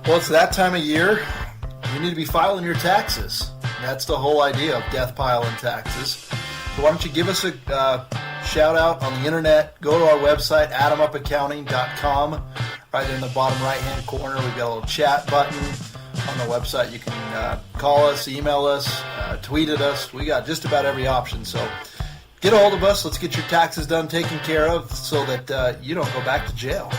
Well, it's that time of year. You need to be filing your taxes. That's the whole idea of DeathPile and taxes. So why don't you give us a shout out on the internet. Go to our website, adamupaccounting.com. Right in the bottom right-hand corner, we've got a little chat button. On the website, you can call us, email us, tweet at us. We got just about every option. So get a hold of us. Let's get your taxes done, taken care of, so that you don't go back to jail.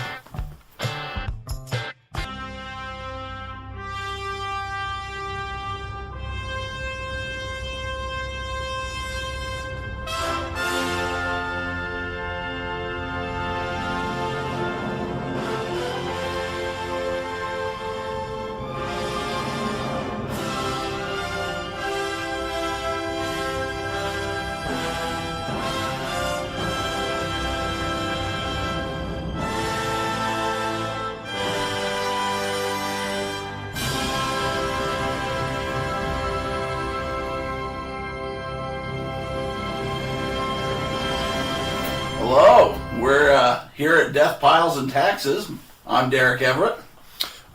Hello, we're here at DeathPiles and Taxes. I'm Derek Everett.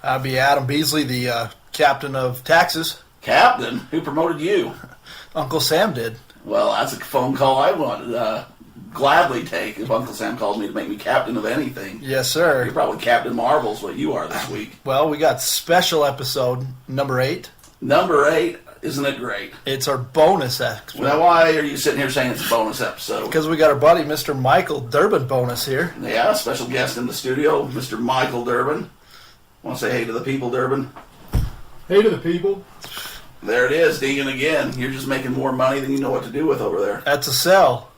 I'll be Adam Beasley, the captain of taxes. Captain? Who promoted you? Uncle Sam did. Well, that's a phone call I would gladly take if Uncle Sam called me to make me captain of anything. Yes, sir. You're probably Captain Marvel's what you are this week. Well, we got special episode number 8. Number 8, isn't it great? It's our bonus episode. Now, why are you sitting here saying it's a bonus episode? Because we got our buddy, Mr. Michael Durbin bonus here. Yeah, special guest in the studio, Mr. Michael Durbin. Want to say hey to the people, Durbin? Hey to the people. There it is, dinging again. You're just making more money than you know what to do with over there. That's a sell.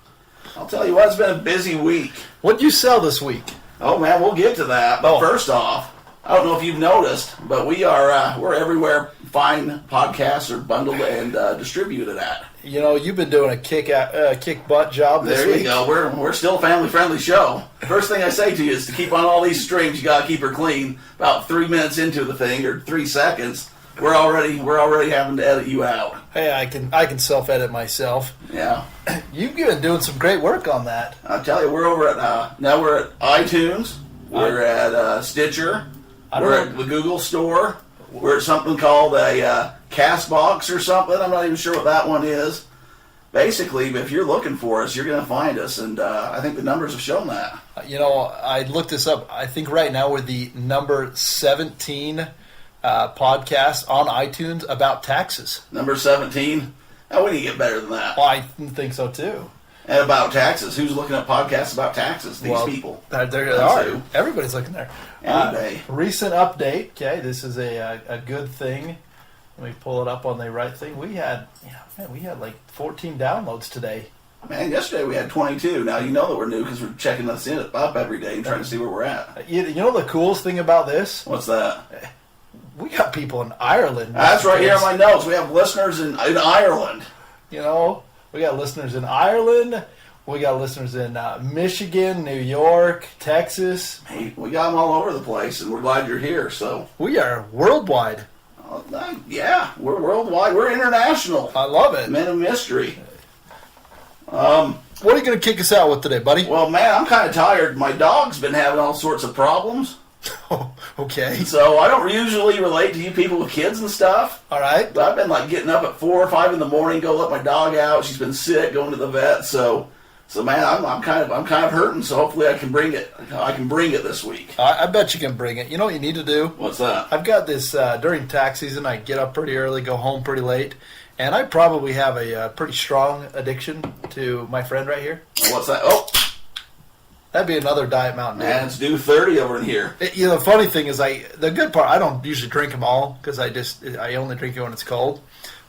I'll tell you what, it's been a busy week. What'd you sell this week? Oh man, we'll get to that. But first off, I don't know if you've noticed, but we're everywhere fine podcasts are bundled and distributed at. You know, you've been doing a kick butt job this week. There you go. We're still a family friendly show. First thing I say to you is to keep on all these streams. You got to keep her clean. About 3 minutes into the thing, or 3 seconds, we're already having to edit you out. Hey, I can self-edit myself. Yeah. You've been doing some great work on that. I'll tell you, we're over at now we're at iTunes. We're at Stitcher. We're at the Google Store. We're at something called a Castbox or something. I'm not even sure what that one is. Basically, if you're looking for us, you're going to find us, and I think the numbers have shown that. You know, I looked this up. I think right now we're the number 17 podcast on iTunes about taxes. Number 17? Oh, we need to get better than that. Well, I think so, too. And about taxes. Who's looking at podcasts about taxes? These people. There are. Everybody's looking there. Any day. Recent update. Okay, this is a good thing. Let me pull it up on the right thing. We had like 14 downloads today. Man, yesterday we had 22. Now you know that we're new because we're checking us up every day and trying to see where we're at. You know the coolest thing about this? What's that? We got people in Ireland. That's right here on my notes. We have listeners in Ireland. You know, we got listeners in Ireland. We got listeners in Michigan, New York, Texas. Hey, we got them all over the place, and we're glad you're here. So we are worldwide. Yeah, we're worldwide. We're international. I love it. Men of mystery. What are you going to kick us out with today, buddy? Well, man, I'm kind of tired. My dog's been having all sorts of problems. Okay. So I don't usually relate to you people with kids and stuff. All right. But I've been like getting up at 4 or 5 in the morning, go let my dog out. She's been sick, going to the vet. So man, I'm kind of hurting. So hopefully I can bring it. I can bring it this week. I bet you can bring it. You know what you need to do? What's that? I've got this during tax season. I get up pretty early, go home pretty late, and I probably have a pretty strong addiction to my friend right here. What's that? Oh. That'd be another Diet Mountain Dew. Man, it's due 30 over in here. The funny thing is, the good part, I don't usually drink them all because I only drink it when it's cold.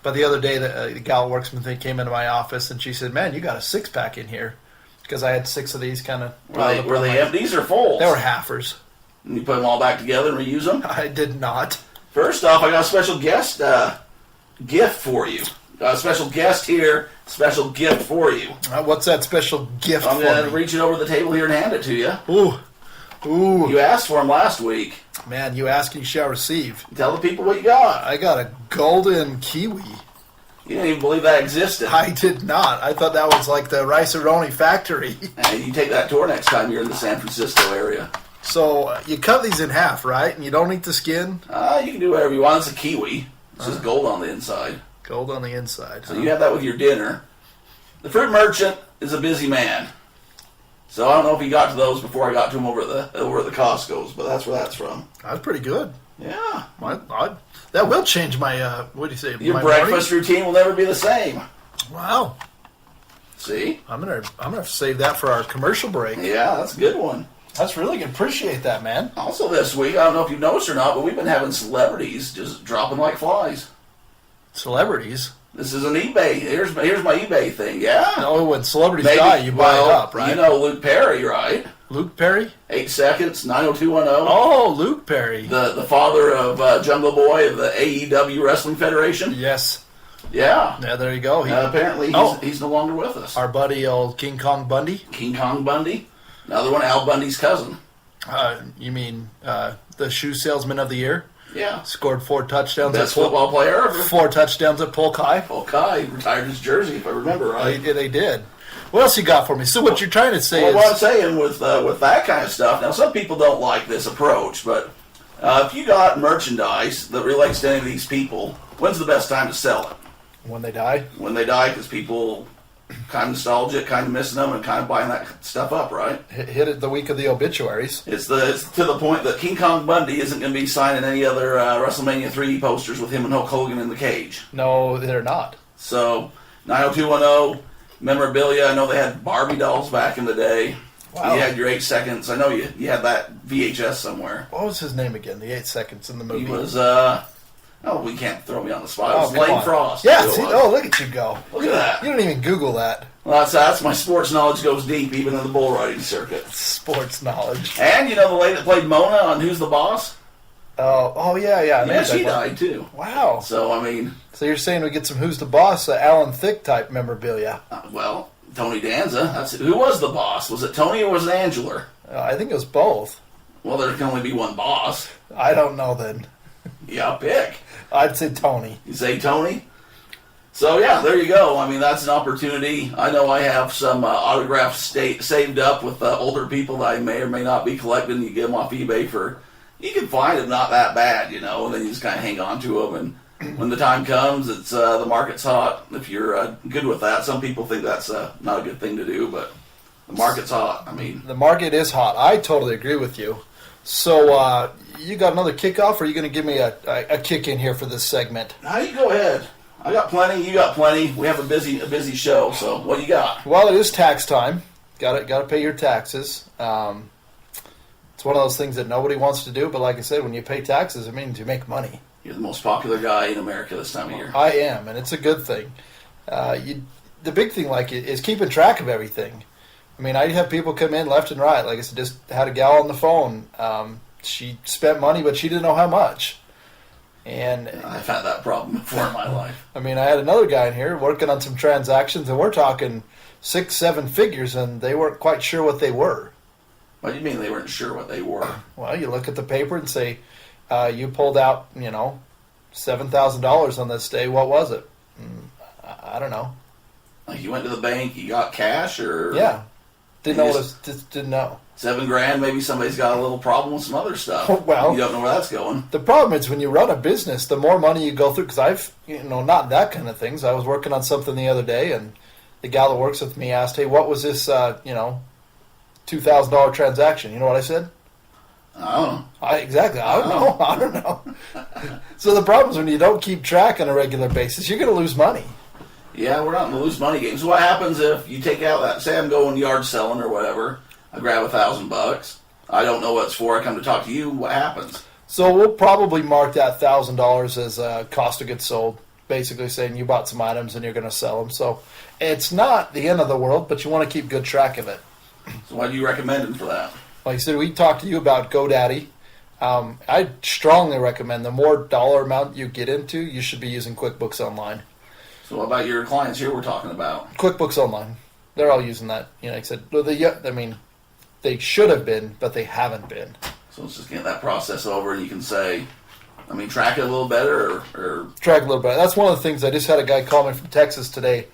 But the other day, the gal who works with me came into my office and she said, "Man, you got a 6-pack in here," because I had 6 of these kind of. Were they empties or full? They were halfers. And you put them all back together and reuse them? I did not. First off, I got a special guest gift for you. Got a special guest here. Special gift for you. What's that special gift for me? I'm going to reach it over the table here and hand it to you. Ooh. You asked for him last week. Man, you ask and you shall receive. Tell the people what you got. I got a golden kiwi. You didn't even believe that existed. I did not. I thought that was like the Rice-A-Roni factory. Hey, you take that tour next time you're in the San Francisco area. So you cut these in half, right? And you don't eat the skin? You can do whatever you want. It's a kiwi. It's just gold on the inside. Gold on the inside. So you have that with your dinner. The fruit merchant is a busy man. So I don't know if he got to those before I got to him over at the Costco's, but that's where that's from. That's pretty good. Yeah. That will change my, what do you say? Your breakfast routine will never be the same. Wow. See? I'm gonna save that for our commercial break. Yeah, that's a good one. That's really good. Appreciate that, man. Also this week, I don't know if you've noticed or not, but we've been having celebrities just dropping like flies. Celebrities? This is an eBay. Here's my eBay thing, yeah. No, when celebrities die, you buy it up, right? You know Luke Perry, right? Luke Perry? 8 seconds, 90210. Oh, Luke Perry. The father of Jungle Boy of the AEW Wrestling Federation? Yes. Yeah. Yeah, there you go. Apparently he's no longer with us. Our buddy, old King Kong Bundy? King Kong Bundy. Another one, Al Bundy's cousin. You mean the shoe salesman of the year? Yeah. Scored 4 touchdowns. Best football player ever. 4 touchdowns at Polk High. Polk High retired his jersey, if I remember right. They did. What else you got for me? So what you're trying to say is... What I'm saying with that kind of stuff, now some people don't like this approach, but if you got merchandise that relates to any of these people, when's the best time to sell it? When they die? When they die, because people kind of nostalgic, kind of missing them, and kind of buying that stuff up, right? Hit it the week of the obituaries. It's to the point that King Kong Bundy isn't going to be signing any other WrestleMania 3 posters with him and Hulk Hogan in the cage. No, they're not. So, 90210, memorabilia. I know they had Barbie dolls back in the day. Wow. You had your 8 seconds. I know you had that VHS somewhere. What was his name again? The 8 seconds in the movie. He was, we can't throw me on the spot. It was Lane Frost. Yeah, look at you go. Look at that. You don't even Google that. Well, that's my sports knowledge goes deep, even in the bull riding circuit. Sports knowledge. And you know the lady that played Mona on Who's the Boss? Oh yeah. Yeah, she died too. Wow. So, I mean... So you're saying we get some Who's the Boss, Alan Thicke type memorabilia? Well, Tony Danza. Who was the boss? Was it Tony or was it Angela? I think it was both. Well, there can only be one boss. I don't know then. Yeah, pick. I'd say Tony. You say Tony? So, yeah, there you go. I mean, that's an opportunity. I know I have some autographs saved up with older people that I may or may not be collecting. You get them off eBay for... You can find them not that bad, you know, and then you just kind of hang on to them. And when the time comes, it's the market's hot. If you're good with that, some people think that's not a good thing to do, but the market's hot. I mean... The market is hot. I totally agree with you. So, you got another kickoff, or are you going to give me a kick in here for this segment? You go ahead. I got plenty. You got plenty. We have a busy show. So, what you got? Well, it is tax time. Got to pay your taxes. It's one of those things that nobody wants to do, but like I said, when you pay taxes, it means you make money. You're the most popular guy in America this time of year. I am, and it's a good thing. The big thing, is keeping track of everything. I mean, I have people come in left and right. Like I said, just had a gal on the phone. She spent money, but she didn't know how much. And I've had that problem before in my life. I mean, I had another guy in here working on some transactions, and we're talking 6-7 figures, and they weren't quite sure what they were. What do you mean they weren't sure what they were? Well, you look at the paper and say, you pulled out, $7,000 on this day. What was it? I don't know. Like you went to the bank, you got cash, or yeah, didn't know. Didn't know. $7,000. Maybe somebody's got a little problem with some other stuff. Well, you don't know where that's going. The problem is when you run a business, the more money you go through. Because I've, not that kind of things. I was working on something the other day, and the gal that works with me asked, "Hey, what was this? $2,000 transaction?" You know what I said? I don't know. Exactly. I don't know. So the problem is when you don't keep track on a regular basis, you're going to lose money. Yeah, we're not in the lose money game. So what happens if you take out that, say I'm going yard selling or whatever, I grab $1,000, I don't know what it's for, I come to talk to you, what happens? So we'll probably mark that $1,000 as cost of goods sold, basically saying you bought some items and you're going to sell them. So it's not the end of the world, but you want to keep good track of it. So why do you recommend it for that? Like I said, we talked to you about GoDaddy. I strongly recommend the more dollar amount you get into, you should be using QuickBooks Online. So what about your clients here we're talking about? QuickBooks Online. They're all using that. Like I said, they should have been, but they haven't been. So let's just get that process over and you can say, track it a little better or... Track it a little better. That's one of the things. I just had a guy call me from Texas today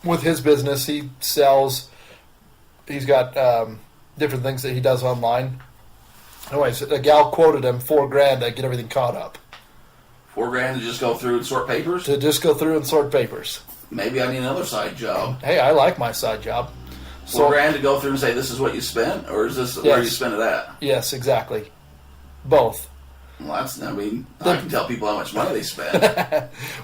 with his business. He sells... He's got different things that he does online. Anyways, a gal quoted him $4,000 to get everything caught up. $4,000 to just go through and sort papers? To just go through and sort papers. Maybe I need another side job. Hey, I like my side job. $4,000 to go through and say this is what you spent, or is this where you spent it at? Yes, exactly. Both. Well, I can tell people how much money they spend.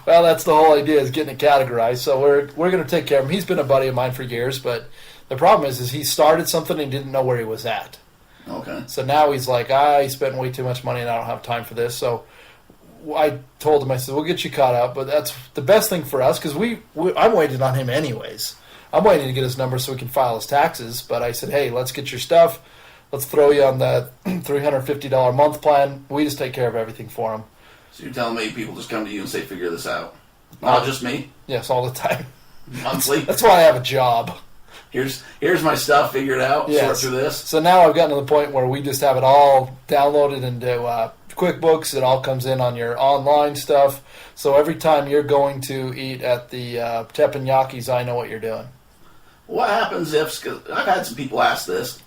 Well, that's the whole idea, is getting it categorized. So we're going to take care of him. He's been a buddy of mine for years, but the problem is he started something and didn't know where he was at. Okay. So now he's like, I spent way too much money and I don't have time for this. So I told him, I said, we'll get you caught up, but that's the best thing for us because I'm waiting on him anyways. I'm waiting to get his number so we can file his taxes, but I said, hey, let's get your stuff. Let's throw you on the $350 a month plan. We just take care of everything for him. So you're telling me people just come to you and say, figure this out? Not just me? Yes, all the time. Monthly? That's why I have a job. Here's my stuff, figure it out, sort through this. So now I've gotten to the point where we just have it all downloaded into QuickBooks. It all comes in on your online stuff. So every time you're going to eat at the teppanyakis, I know what you're doing. What happens if, cause I've had some people ask this,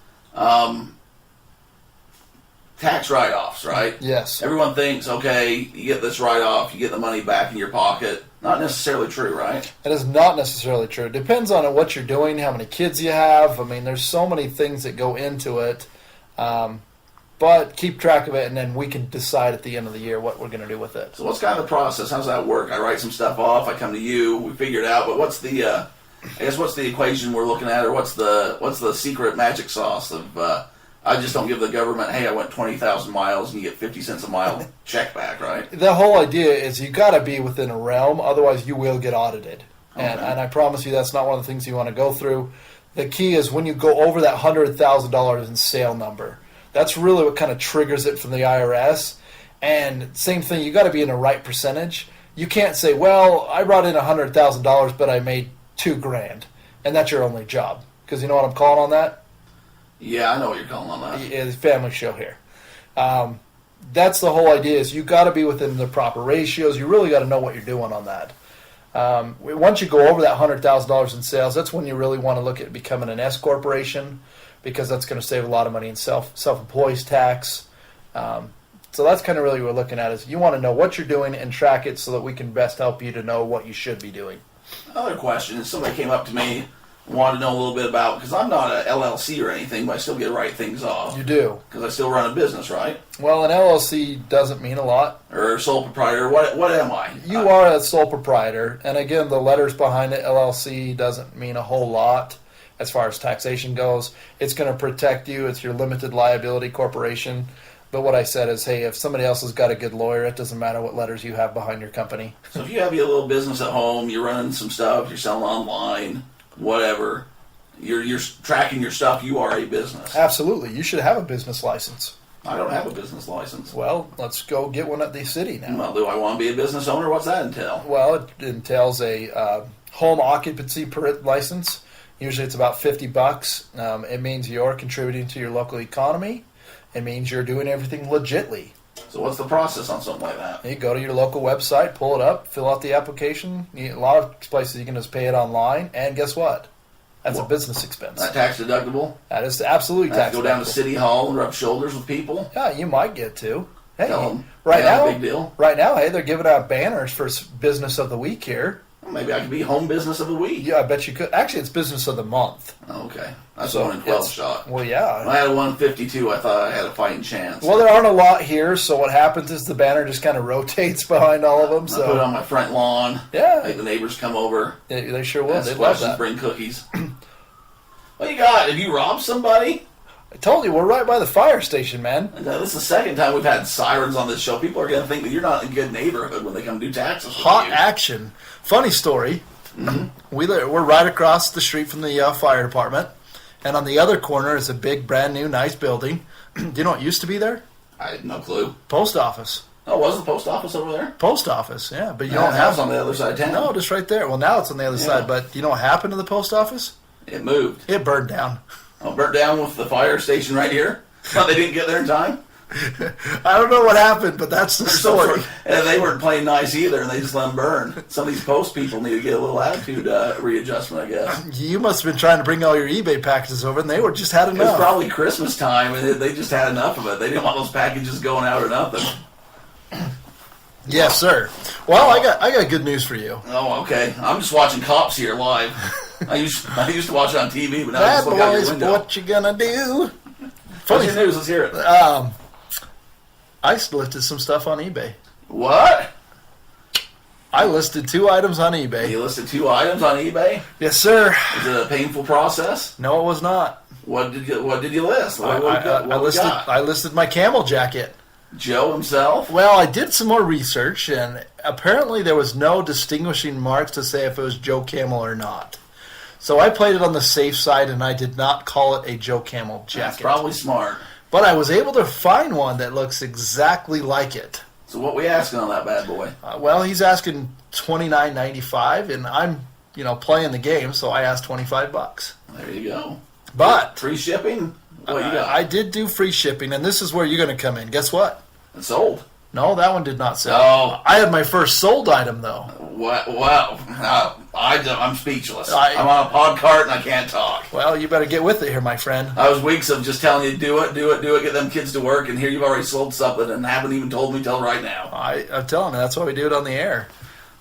tax write-offs, right? Yes. Everyone thinks, okay, you get this write-off, you get the money back in your pocket. Not necessarily true, right? It is not necessarily true. It depends on what you're doing, how many kids you have. I mean, there's so many things that go into it. But keep track of it, and then we can decide at the end of the year what we're going to do with it. So what's kind of the process? How's that work? I write some stuff off, I come to you, we figure it out, but what's the equation we're looking at, or what's the secret magic sauce of, I just don't give the government, hey, I went 20,000 miles and you get 50 cents a mile check back, right? The whole idea is you got to be within a realm, otherwise you will get audited. Okay. And I promise you that's not one of the things you want to go through. The key is when you go over that $100,000 in sale number. That's really what kind of triggers it from the IRS. And same thing, you got to be in the right percentage. You can't say, well, I brought in $100,000, but I made $2,000, and that's your only job. Because you know what I'm calling on that? Yeah, I know what you're calling on that. It's a family show here. That's the whole idea, is you got to be within the proper ratios. You really got to know what you're doing on that. Once you go over that $100,000 in sales, that's when you really want to look at becoming an S corporation, because that's going to save a lot of money in self-employees tax. So that's kind of really what we're looking at, is you want to know what you're doing and track it so that we can best help you to know what you should be doing. Another question is, somebody came up to me and wanted to know a little bit about, because I'm not an LLC or anything, but I still get to write things off. You do. Because I still run a business, right? Well, an LLC doesn't mean a lot. Or sole proprietor. What am I? You are a sole proprietor. And again, the letters behind it, LLC, doesn't mean a whole lot as far as taxation goes. It's going to protect you. It's your limited liability corporation. But what I said is, hey, if somebody else has got a good lawyer, it doesn't matter what letters you have behind your company. So if you have your little business at home, you're running some stuff, you're selling online, whatever, you're tracking your stuff, you are a business. Absolutely. You should have a business license. I don't have a business license. Well, let's go get one at the city now. Well, do I want to be a business owner? What's that entail? Well, it entails a home occupancy license. Usually it's about $50. It means you're contributing to your local economy. It means you're doing everything legitly. So what's the process on something like that? You go to your local website, pull it up, fill out the application. A lot of places you can just pay it online, and guess what? That's a business expense. That tax deductible? That is absolutely tax deductible. Go down to City Hall and rub shoulders with people? Yeah, you might get to. Hey, Tell them, right now, big deal. Right now, hey, they're giving out banners for Business of the Week here. Well, maybe I could be Home Business of the Week. Yeah, I bet you could. Actually, it's Business of the Month. Okay. That's a 1 in 12 shot. Well, yeah. When I had a 152, I thought I had a fighting chance. Well, there aren't a lot here, so what happens is the banner just kind of rotates behind all of them. I put it on my front lawn. Yeah. Make the neighbors come over. They sure will. Ask They love questions, that. bring cookies. What you got? Have you robbed somebody? I told you, we're right by the fire station, man. This is the second time we've had sirens on this show. People are going to think that you're not in a good neighborhood when they come do taxes. Hot action. Funny story. Mm-hmm. We're right across the street from the fire department, and on the other corner is a big, brand new, nice building. Do you know what used to be there? I had no clue. Post office. Oh, was the post office over there? Post office, yeah. But you don't don't have on the other side of town. No, just right there. Well, now it's on the other side. But you know what happened to the post office? It moved. It burned down. Oh, burnt down with the fire station right here? Thought they didn't get there in time? I don't know what happened, but that's the story. And they weren't playing nice either, and they just let them burn. Some of these post people need to get a little attitude readjustment, I guess. You must have been trying to bring all your eBay packages over, and they were just had enough. It was probably Christmas time, and they just had enough of it. They didn't want those packages going out or nothing. Yes, sir. Well, I got good news for you. Oh, okay. I'm just watching Cops here live. I used to watch it on TV, but now I just look out your window. What you gonna do? What's your news? Let's hear it. I listed some stuff on eBay. What? I listed 2 items on eBay. You listed 2 items on eBay? Yes, sir. Is it a painful process? No, it was not. What did you list? I listed my camel jacket. Joe himself? Well, I did some more research, and apparently there was no distinguishing marks to say if it was Joe Camel or not. So I played it on the safe side, and I did not call it a Joe Camel jacket. That's probably smart. But I was able to find one that looks exactly like it. So what we asking on that bad boy? Well, he's asking $29.95, and I'm playing the game, so I asked $25. There you go. But free shipping? What you got? I did do free shipping, and this is where you're going to come in. Guess what? It sold. No, that one did not sell. Oh. I had my first sold item, though. What? Wow. I'm speechless. I'm on a pod cart and I can't talk. Well, you better get with it here, my friend. I was weeks of just telling you, do it, get them kids to work, and here you've already sold something and haven't even told me till right now. I'm telling you, that's why we do it on the air.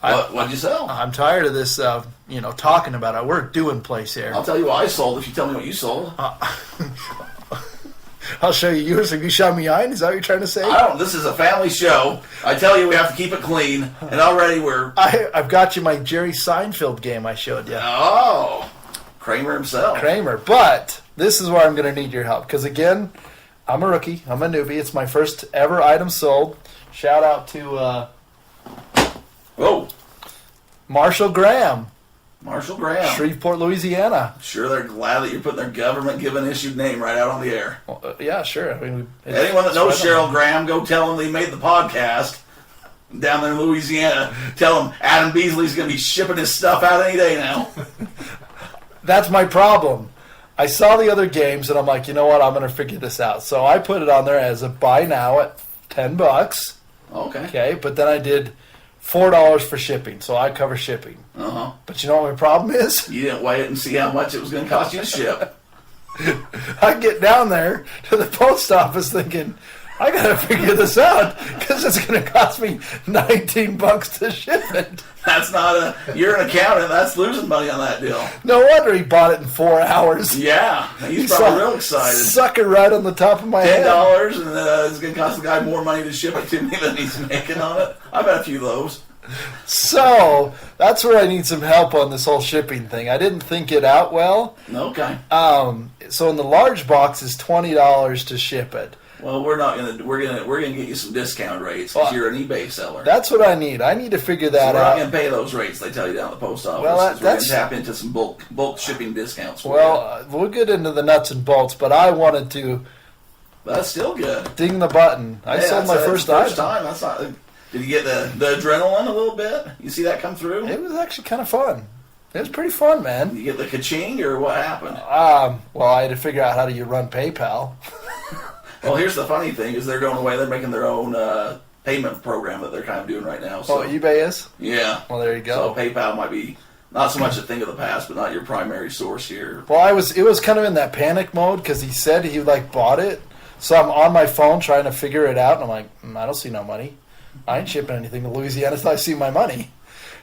What'd you sell? I'm tired of this, talking about it. We're doing place here. I'll tell you what I sold if you tell me what you sold. I'll show you yours if you show me mine. Is that what you're trying to say? This is a family show. I tell you we have to keep it clean, and already we're... I've got you my Jerry Seinfeld game I showed you. Oh, Kramer himself. Kramer. But this is where I'm going to need your help. Because, again, I'm a rookie. I'm a newbie. It's my first ever item sold. Shout out to... Marshall Graham. Marshall Graham. Shreveport, Louisiana. Sure, they're glad that you're putting their government-given issued name right out on the air. Well, yeah, sure. I mean, anyone that knows Cheryl Graham, go tell them they made the podcast down there in Louisiana. Tell them Adam Beasley's going to be shipping his stuff out any day now. That's my problem. I saw the other games, and I'm like, you know what? I'm going to figure this out. So I put it on there as a buy now at $10. Okay, but then I did $4 for shipping, so I cover shipping. But you know what my problem is? You didn't weigh it and see how much it was going to cost you to ship. I get down there to the post office thinking, I got to figure this out because it's going to cost me $19 to ship it. That's not you're an accountant. That's losing money on that deal. No wonder he bought it in 4 hours. Yeah, he's probably real excited. Sucker right on the top of my head. $10, and it's going to cost the guy more money to ship it to me than he's making on it. I've had a few of those. So that's where I need some help on this whole shipping thing. I didn't think it out well. Okay. So in the large box is $20 to ship it. Well, we're gonna get you some discount rates because you're an eBay seller. That's what I need. I need to figure that out. We're not gonna pay those rates they tell you down at the post office. Well, we're gonna tap into some bulk shipping discounts. We'll get into the nuts and bolts, but I wanted to. That's still good. Ding the button. I sold my first item. That's not. Did you get the adrenaline a little bit? You see that come through? It was actually kind of fun. It was pretty fun, man. Did you get the ka-ching or what happened? Well, I had to figure out how do you run PayPal. Well, here's the funny thing: is they're going away. They're making their own payment program that they're kind of doing right now. So, eBay is? Yeah. Well, there you go. So PayPal might be not so much a thing of the past, but not your primary source here. Well, it was kind of in that panic mode because he said he bought it. So I'm on my phone trying to figure it out, and I'm like, I don't see no money. I ain't shipping anything to Louisiana until I see my money.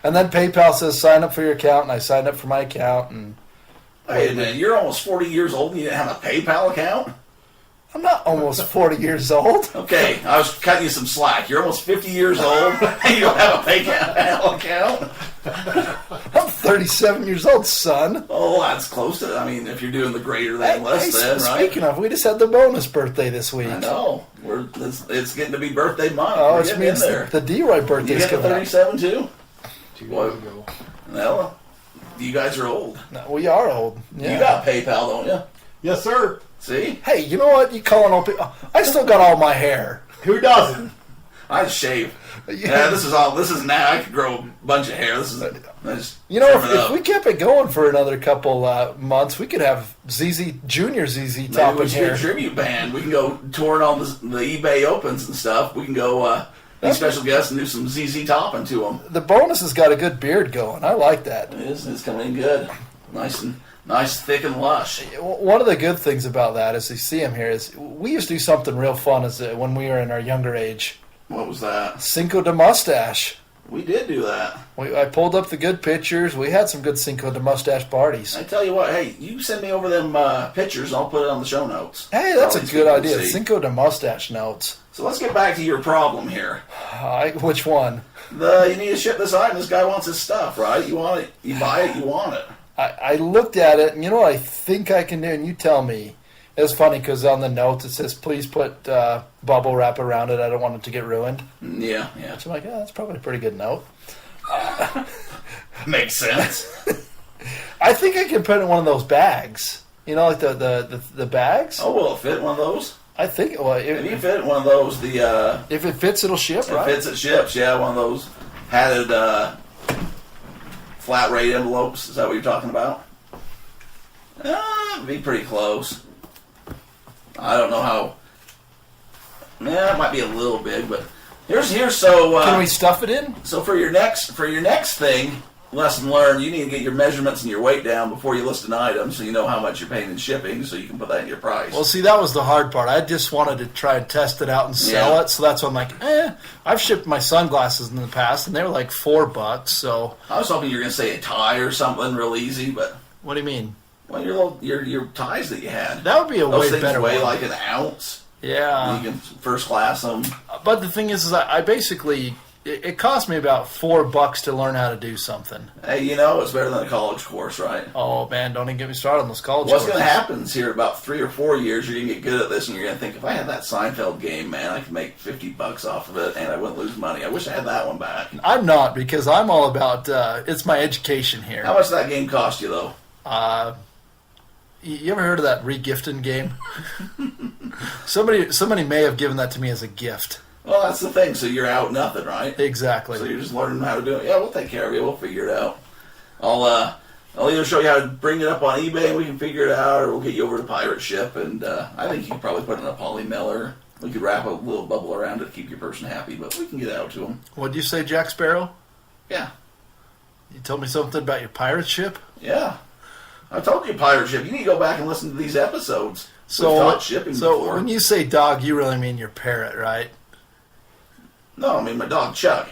And then PayPal says sign up for your account, and I signed up for my account. And wait a minute, you're almost 40 years old and you didn't have a PayPal account? I'm not almost 40 years old. Okay, I was cutting you some slack. You're almost 50 years old and you don't have a PayPal account? I'm 37 years old, son. Oh, that's close to it. I mean, if you're doing the greater than less than, right? Speaking of, we just had the bonus birthday this week. I know. It's getting to be birthday month. Oh, it means the D-Roy birthday's coming up. You get 37 too? 2 years ago. Well, you guys are old. No, we are old. Yeah. You got PayPal, don't you? Yes, sir. See? Hey, you know what? You calling old people? I still got all my hair. Who doesn't? I just shave. Yeah, this is now. I could grow a bunch of hair. This is if we kept it going for another couple months, we could have Junior ZZ Top in here. We should get a tribute band. We can go touring on the eBay Opens and stuff. We can go be special guests and do some ZZ Topping to them. The bonus has got a good beard going. I like that. It is. It's coming in good. Nice, thick and lush. One of the good things about that, as you see him here, is we used to do something real fun when we were in our younger age. What was that? Cinco de Mustache. We did do that. I pulled up the good pictures. We had some good Cinco de Mustache parties. I tell you what, hey, you send me over them pictures, and I'll put it on the show notes. Hey, that's a good idea. Cinco de Mustache notes. So let's get back to your problem here. Which one? You need to ship this item. This guy wants his stuff, right? You want it. You buy it. You want it. I looked at it, and you know what I think I can do, and you tell me. It's funny because on the notes it says, please put bubble wrap around it. I don't want it to get ruined. Yeah. So I'm like, that's probably a pretty good note. Makes sense. I think I can put it in one of those bags. You know, like the bags? Oh, will it fit in one of those? I think. If you fit in one of those, if it fits, it'll ship, right? If it fits, it ships, yeah. One of those padded flat rate envelopes. Is that what you're talking about? It'd be pretty close. I don't know how. Yeah, it might be a little big, but here's so. Can we stuff it in? So for your next thing, lesson learned, you need to get your measurements and your weight down before you list an item, so you know how much you're paying in shipping, so you can put that in your price. Well, see, that was the hard part. I just wanted to try and test it out and sell it, so that's why I'm like, I've shipped my sunglasses in the past, and they were like $4. So I was hoping you were going to say a tie or something real easy, but what do you mean? Well, your ties that you had. That would be a way better weigh one. like an ounce. Yeah. You can first class them. But the thing is I basically, it cost me about $4 to learn how to do something. Hey, it's better than a college course, right? Oh, man, don't even get me started on those college courses. What's going to happen is here about 3 or 4 years, you're going to get good at this, and you're going to think, if I had that Seinfeld game, man, I could make $50 off of it, and I wouldn't lose money. I wish I had that one back. I'm not, because I'm all about, it's my education here. How much did that game cost you, though? You ever heard of that regifting game? Somebody may have given that to me as a gift. Well, that's the thing. So you're out nothing, right? Exactly. So you're just learning how to do it. Yeah, we'll take care of you. We'll figure it out. I'll either show you how to bring it up on eBay and we can figure it out, or we'll get you over to Pirate Ship, and I think you could probably put it in a poly mailer. We could wrap a little bubble around it to keep your person happy, but we can get it out to them. What'd you say, Jack Sparrow? Yeah. You told me something about your pirate ship? Yeah. I told you Pirate Ship. You need to go back and listen to these episodes. So, we've taught shipping before. When you say dog, you really mean your parrot, right? No, I mean my dog, Chuck.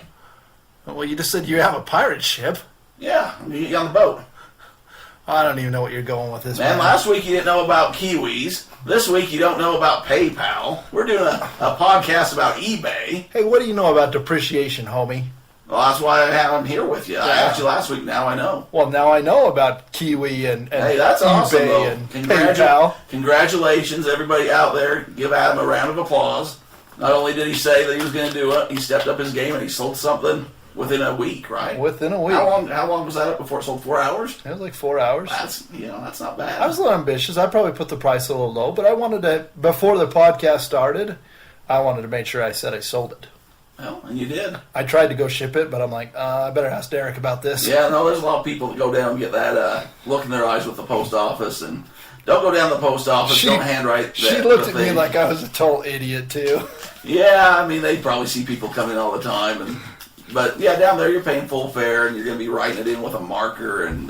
Well, you just said you have a pirate ship. Yeah, I'm going to get you on the boat. I don't even know what you're going with this. Man, last week you didn't know about Kiwis. This week you don't know about PayPal. We're doing a podcast about eBay. Hey, what do you know about depreciation, homie? Well, that's why I have him here with you. I asked you last week. Now I know. Well, now I know about Kiwi and hey, that's eBay awesome, and PayPal. PayPal. Congratulations, everybody out there. Give Adam a round of applause. Not only did he say that he was going to do it, he stepped up his game and he sold something within a week, right? Within a week. How long was that up before it sold? 4 hours? It was like 4 hours. That's not bad. I was a little ambitious. I probably put the price a little low, but I wanted to, before the podcast started, I wanted to make sure I said I sold it. Well, and you did. I tried to go ship it, but I'm like, I better ask Derek about this. Yeah, no, there's a lot of people that go down and get that look in their eyes with the post office, and don't go down to the post office, don't handwrite that. She looked at me like I was a total idiot, too. Yeah, I mean, they probably see people coming all the time, but yeah, down there you're paying full fare, and you're going to be writing it in with a marker, and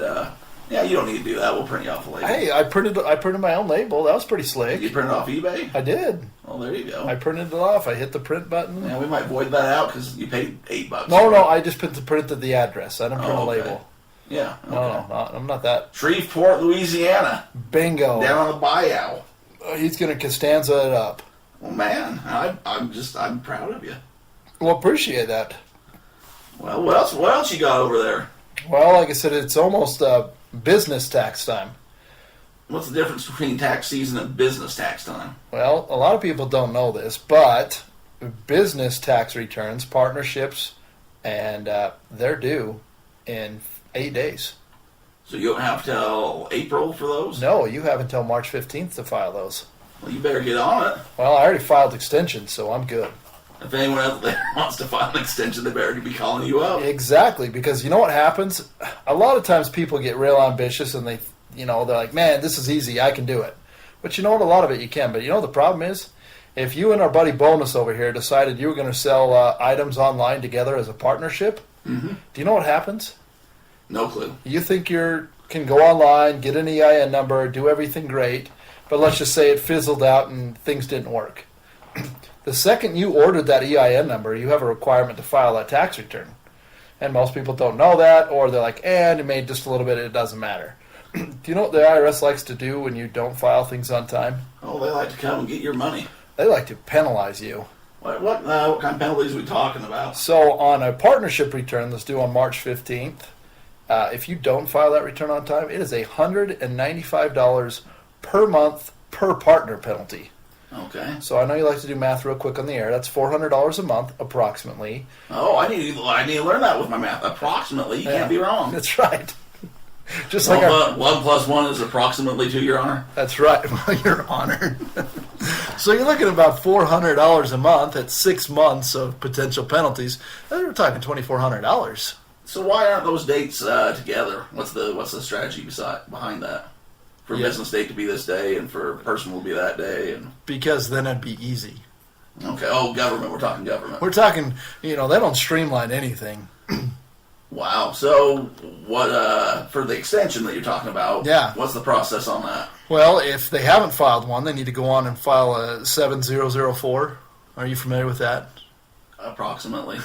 yeah, you don't need to do that. We'll print you off the label. Hey, I printed my own label. That was pretty slick. Did you print it off eBay? I did. Well, there you go. I printed it off. I hit the print button. Yeah, we might void that out because you paid $8. No, I just printed the address. I didn't print a label. Yeah. Okay. No, I'm not that. Shreveport, Louisiana. Bingo. Down on the bayou. He's going to Costanza it up. Well, man, I'm proud of you. Well, appreciate that. Well, what else you got over there? Well, like I said, it's almost business tax time. What's the difference between tax season and business tax time? Well, a lot of people don't know this, but business tax returns, partnerships, and they're due in 8 days. So you don't have till April for those? No, you have until March 15th to file those. Well, you better get on it. Well, I already filed extensions, so I'm good. If anyone out there wants to file an extension, they better be calling you up. Exactly, because you know what happens? A lot of times people get real ambitious and they're like, man, this is easy, I can do it. But you know what? A lot of it you can. But you know what the problem is? If you and our buddy Bonus over here decided you were going to sell items online together as a partnership, do you know what happens? No clue. You think you can go online, get an EIN number, do everything great, but let's just say it fizzled out and things didn't work. The second you ordered that EIN number, you have a requirement to file that tax return. And most people don't know that, or they're like, it made just a little bit, it doesn't matter. Do you know what the IRS likes to do when you don't file things on time? Oh, they like to come and get your money. They like to penalize you. What kind of penalties are we talking about? So on a partnership return that's due on March 15th, if you don't file that return on time, it is $195 per month per partner penalty. Okay. So I know you like to do math real quick on the air. That's $400 a month, approximately. Oh, I need to learn that with my math. Approximately. You can't be wrong. That's right. Just well, like 1 plus 1 is approximately 2, Your Honor. That's right. Well, Your Honor. So you're looking at about $400 a month at 6 months of potential penalties. We're talking $2,400. So why aren't those dates together? What's the strategy behind that? For business date to be this day, and for personal to be that day, and because then it'd be easy. Okay. Oh, government. We're talking government. We're talking. They don't streamline anything. Wow. So what for the extension that you're talking about? Yeah. What's the process on that? Well, if they haven't filed one, they need to go on and file a 7004. Are you familiar with that? Approximately.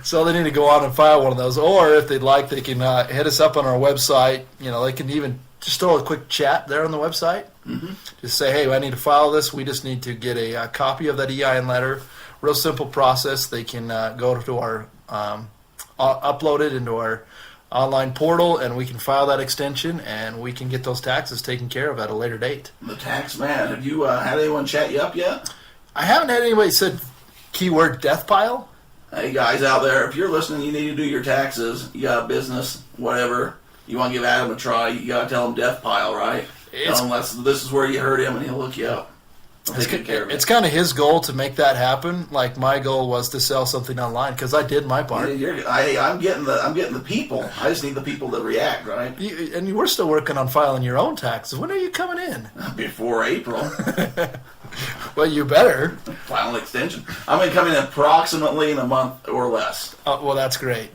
So they need to go on and file one of those, or if they'd like, they can hit us up on our website. They can even just throw a quick chat there on the website. Mm-hmm. Just say, hey, I need to file this. We just need to get a copy of that EIN letter. Real simple process. They can go to our upload it into our online portal, and we can file that extension, and we can get those taxes taken care of at a later date. The tax man. Have you had anyone chat you up yet? I haven't had anybody said keyword death pile. Hey guys out there, if you're listening, you need to do your taxes. You got a business, whatever. You want to give Adam a try, you got to tell him DeathPile, right? Unless this is where you heard him and he'll look you up. It's kind of his goal to make that happen. Like my goal was to sell something online because I did my part. I'm getting the people. I just need the people to react, right? And we're still working on filing your own taxes. When are you coming in? Before April. Well, you better file an extension. I'm going to come in approximately in a month or less. Oh, well, that's great.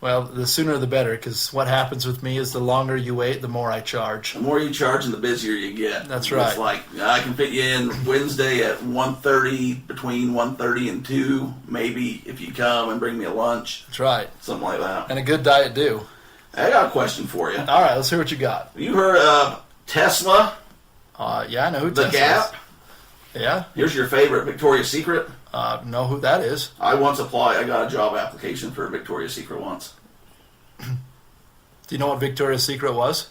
Well, the sooner the better, because what happens with me is the longer you wait, the more I charge. The more you charge and the busier you get. That's right. It's like, I can fit you in Wednesday at 1:30, between 1:30 and 2, maybe, if you come and bring me a lunch. That's right. Something like that. And a good diet, do. I got a question for you. All right, let's hear what you got. You heard of Tesla? Yeah, I know who The Tesla Gap? is. Yeah. Here's your favorite Victoria's Secret. Know who that is. I once applied. I got a job application for Victoria's Secret once. Do you know what Victoria's Secret was?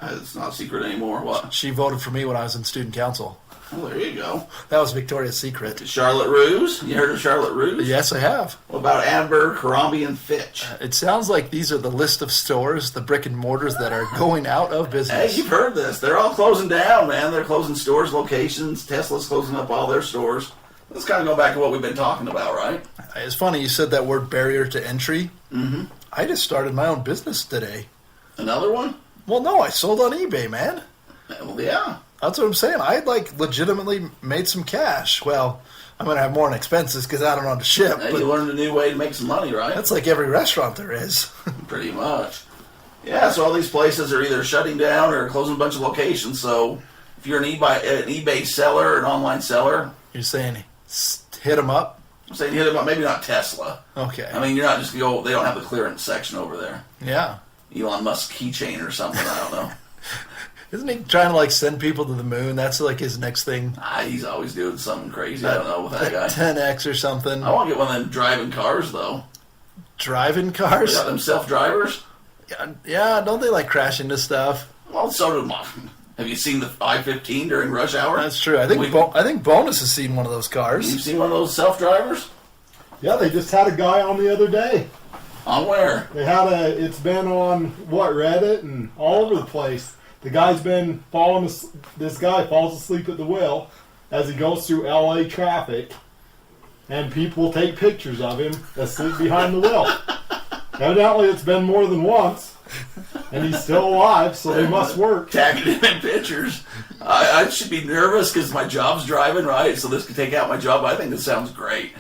It's not a secret anymore. What? She voted for me when I was in student council. Well, there you go. That was Victoria's Secret. Charlotte Russe? You heard of Charlotte Russe? Yes, I have. What about Amber, Crombie, and Fitch? It sounds like these are the list of stores, the brick and mortars that are going out of business. Hey, you've heard this. They're all closing down, man. They're closing stores, locations. Tesla's closing up all their stores. Let's kind of go back to what we've been talking about, right? It's funny you said that word barrier to entry. Mm-hmm. I just started my own business today. Another one? Well, no, I sold on eBay, man. Well, yeah. That's what I'm saying. I legitimately made some cash. Well, I'm going to have more in expenses because I don't know how to ship. Hey, but you learned a new way to make some money, right? That's like every restaurant there is. Pretty much. Yeah, so all these places are either shutting down or closing a bunch of locations. So if you're an eBay seller, an online seller. You're saying hit them up? I'm saying hit them up. Maybe not Tesla. Okay. I mean, you're not just go. They don't have the clearance section over there. Yeah. Elon Musk's keychain or something. I don't know. Isn't he trying to send people to the moon? That's his next thing. He's always doing something crazy. I don't know with that guy. 10X or something. I want to get one of them driving cars though. Driving cars? They got them self-drivers. Yeah. Don't they crash into stuff? Well, so do mine. Have you seen the I-15 during rush hour? That's true. I think Bonus has seen one of those cars. You've seen one of those self-drivers? Yeah, they just had a guy on the other day. On where? It's been on Reddit and all over the place. The guy's been this guy falls asleep at the wheel as he goes through LA traffic, and people take pictures of him asleep behind the wheel. Evidently, it's been more than once, and he's still alive, so they must work. Tagging him in pictures. I should be nervous because my job's driving, right? So this could take out my job. I think this sounds great.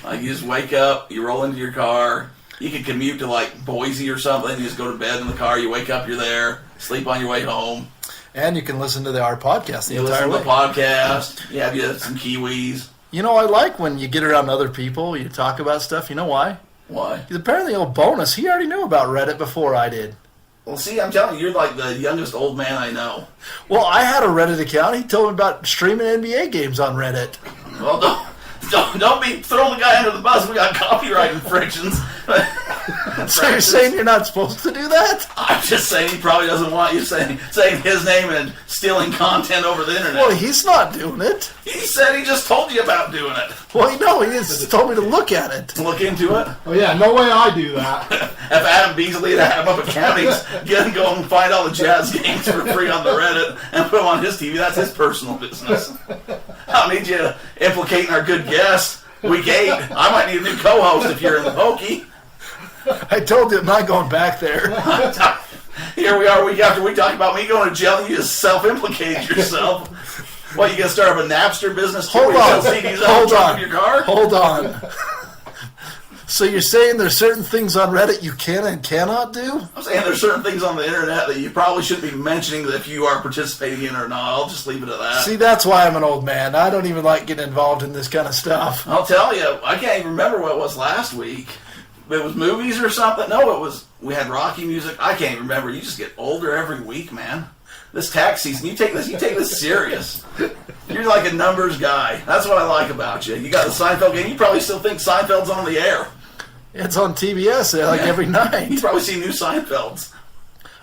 Like, you just wake up, you roll into your car. You could commute to, like, Boise or something. You just go to bed in the car. You wake up, you're there. Sleep on your way home. And you can listen to our podcast the entire way. You listen to the podcast. You have some Kiwis. You know, I like when you get around other people, you talk about stuff. You know why? Why? Because apparently, old Bonus, he already knew about Reddit before I did. Well, see, I'm telling you, you're like the youngest old man I know. Well, I had a Reddit account. He told me about streaming NBA games on Reddit. Well, don't be throwing the guy under the bus. We got copyright infractions. So you're saying you're not supposed to do that? I'm just saying he probably doesn't want you saying his name and stealing content over the internet. Well, he's not doing it. He said he just told you about doing it. Well, no, he just told me to look at it. Look into it? Oh, yeah, no way I do that. If Adam Beasley had Adam up at counties, go and find all the Jazz games for free on the Reddit and put them on his TV. That's his personal business. I don't need you implicating our good guest. Week 8. I might need a new co-host if you're in the pokey. I told you I'm not going back there. Here we are week after week talking about me going to jail and you just self-implicated yourself. What, you going to start up a Napster business too? Hold on. Hold on. So you're saying there's certain things on Reddit you can and cannot do? I'm saying there's certain things on the internet that you probably shouldn't be mentioning if you are participating in or not. I'll just leave it at that. See, that's why I'm an old man. I don't even like getting involved in this kind of stuff. I'll tell you, I can't even remember what it was last week. It was movies or something? No, we had Rocky music. I can't even remember. You just get older every week, man. This tax season, you take this serious. You're like a numbers guy. That's what I like about you. You got the Seinfeld game. You probably still think Seinfeld's on the air. It's on TBS every night. You probably see new Seinfelds.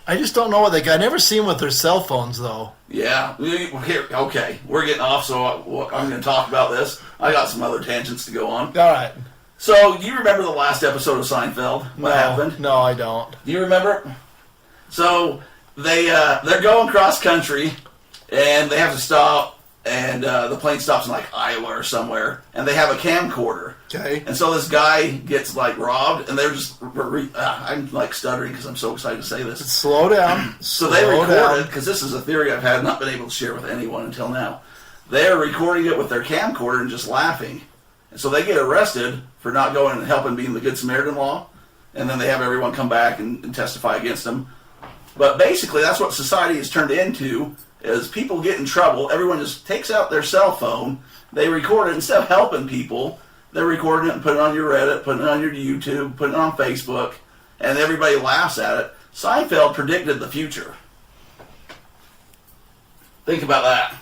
I just don't know what I never see them with their cell phones, though. Yeah. Here, okay. We're getting off, so I'm going to talk about this. I got some other tangents to go on. All right. So, do you remember the last episode of Seinfeld? What happened? No, I don't. Do you remember? So, they're going cross country, and they have to stop, and the plane stops in, like, Iowa or somewhere, and they have a camcorder. Okay. And so this guy gets, like, robbed, and they're just... I'm, like, stuttering because I'm so excited to say this. Slow down. So they recorded, because this is a theory I've had not been able to share with anyone until now. They're recording it with their camcorder and just laughing. And so they get arrested for not going and helping being the Good Samaritan law, and then they have everyone come back and testify against them. But basically, that's what society has turned into, is people get in trouble, everyone just takes out their cell phone, they record it, instead of helping people, they're recording it and putting it on your Reddit, putting it on your YouTube, putting it on Facebook, and everybody laughs at it. Seinfeld predicted the future. Think about that.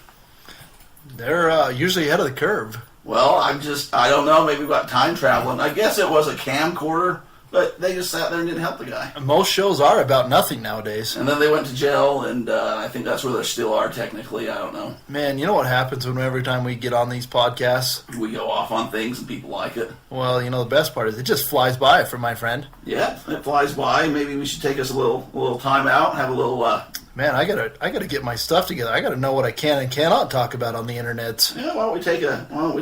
They're usually ahead of the curve. Well, I don't know, maybe about time traveling. I guess it was a camcorder, but they just sat there and didn't help the guy. Most shows are about nothing nowadays. And then they went to jail, and I think that's where they still are technically. I don't know. Man, you know what happens when every time we get on these podcasts? We go off on things and people like it. Well, you know, the best part is it just flies by for my friend. Yeah, it flies by. Maybe we should take us a little time out, have a little... Man, I gotta get my stuff together. I gotta know what I can and cannot talk about on the internet. Yeah, why don't we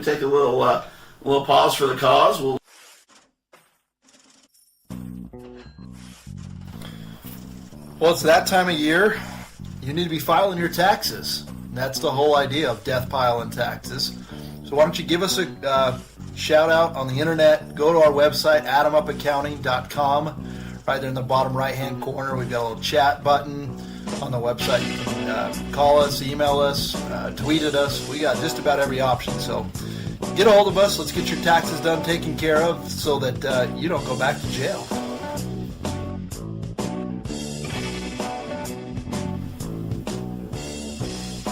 take a little pause for the cause? Well, it's that time of year. You need to be filing your taxes. And that's the whole idea of DeathPile and taxes. So why don't you give us a shout out on the internet? Go to our website, adamupaccounting.com. Right there in the bottom right-hand corner, we've got a little chat button. On the website, you can call us, email us, tweet at us. We got just about every option. So get a hold of us. Let's get your taxes done, taken care of, so that you don't go back to jail.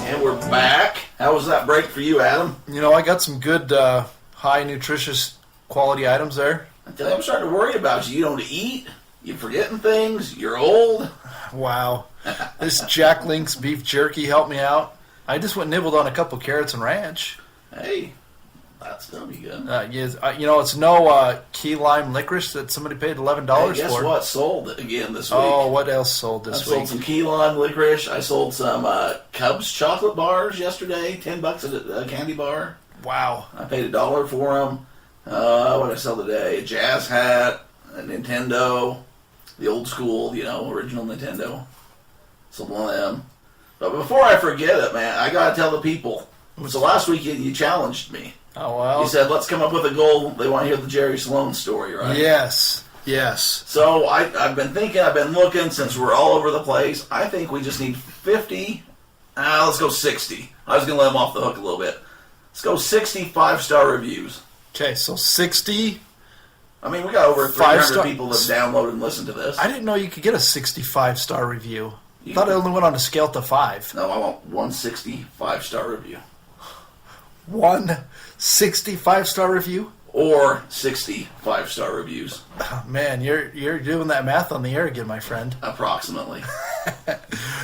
And we're back. How was that break for you, Adam? You know, I got some good, high nutritious quality items there. I tell you, I'm starting to worry about you. You don't eat. You're forgetting things. You're old. Wow. This Jack Link's beef jerky helped me out. I just went and nibbled on a couple carrots and ranch. Hey, that's going to be good. Yes, you know, it's no key lime licorice that somebody paid $11 for. Guess what sold again this week? Oh, what else sold this week? I sold some key lime licorice. I sold some Cubs chocolate bars yesterday, $10 a candy bar. Wow. I paid $1 for them. What did I sell today? A jazz hat, a Nintendo, the old school, original Nintendo. Some of them. But before I forget it, man, I gotta tell the people. So last weekend you challenged me. Oh, well. You said, let's come up with a goal. They want to hear the Jerry Sloan story, right? Yes. So I've been thinking, I've been looking, since we're all over the place. I think we just need 50. Let's go 60. I was going to let them off the hook a little bit. Let's go 60 5-star reviews. Okay, so 60. I mean, we got over 300 people that downloaded and listened to this. I didn't know you could get a 65-star review. I thought it only went on a scale to 5. No, I want 160 5-star review. 165-star review? Or 60 5-star reviews. Oh, man, you're doing that math on the air again, my friend. Approximately.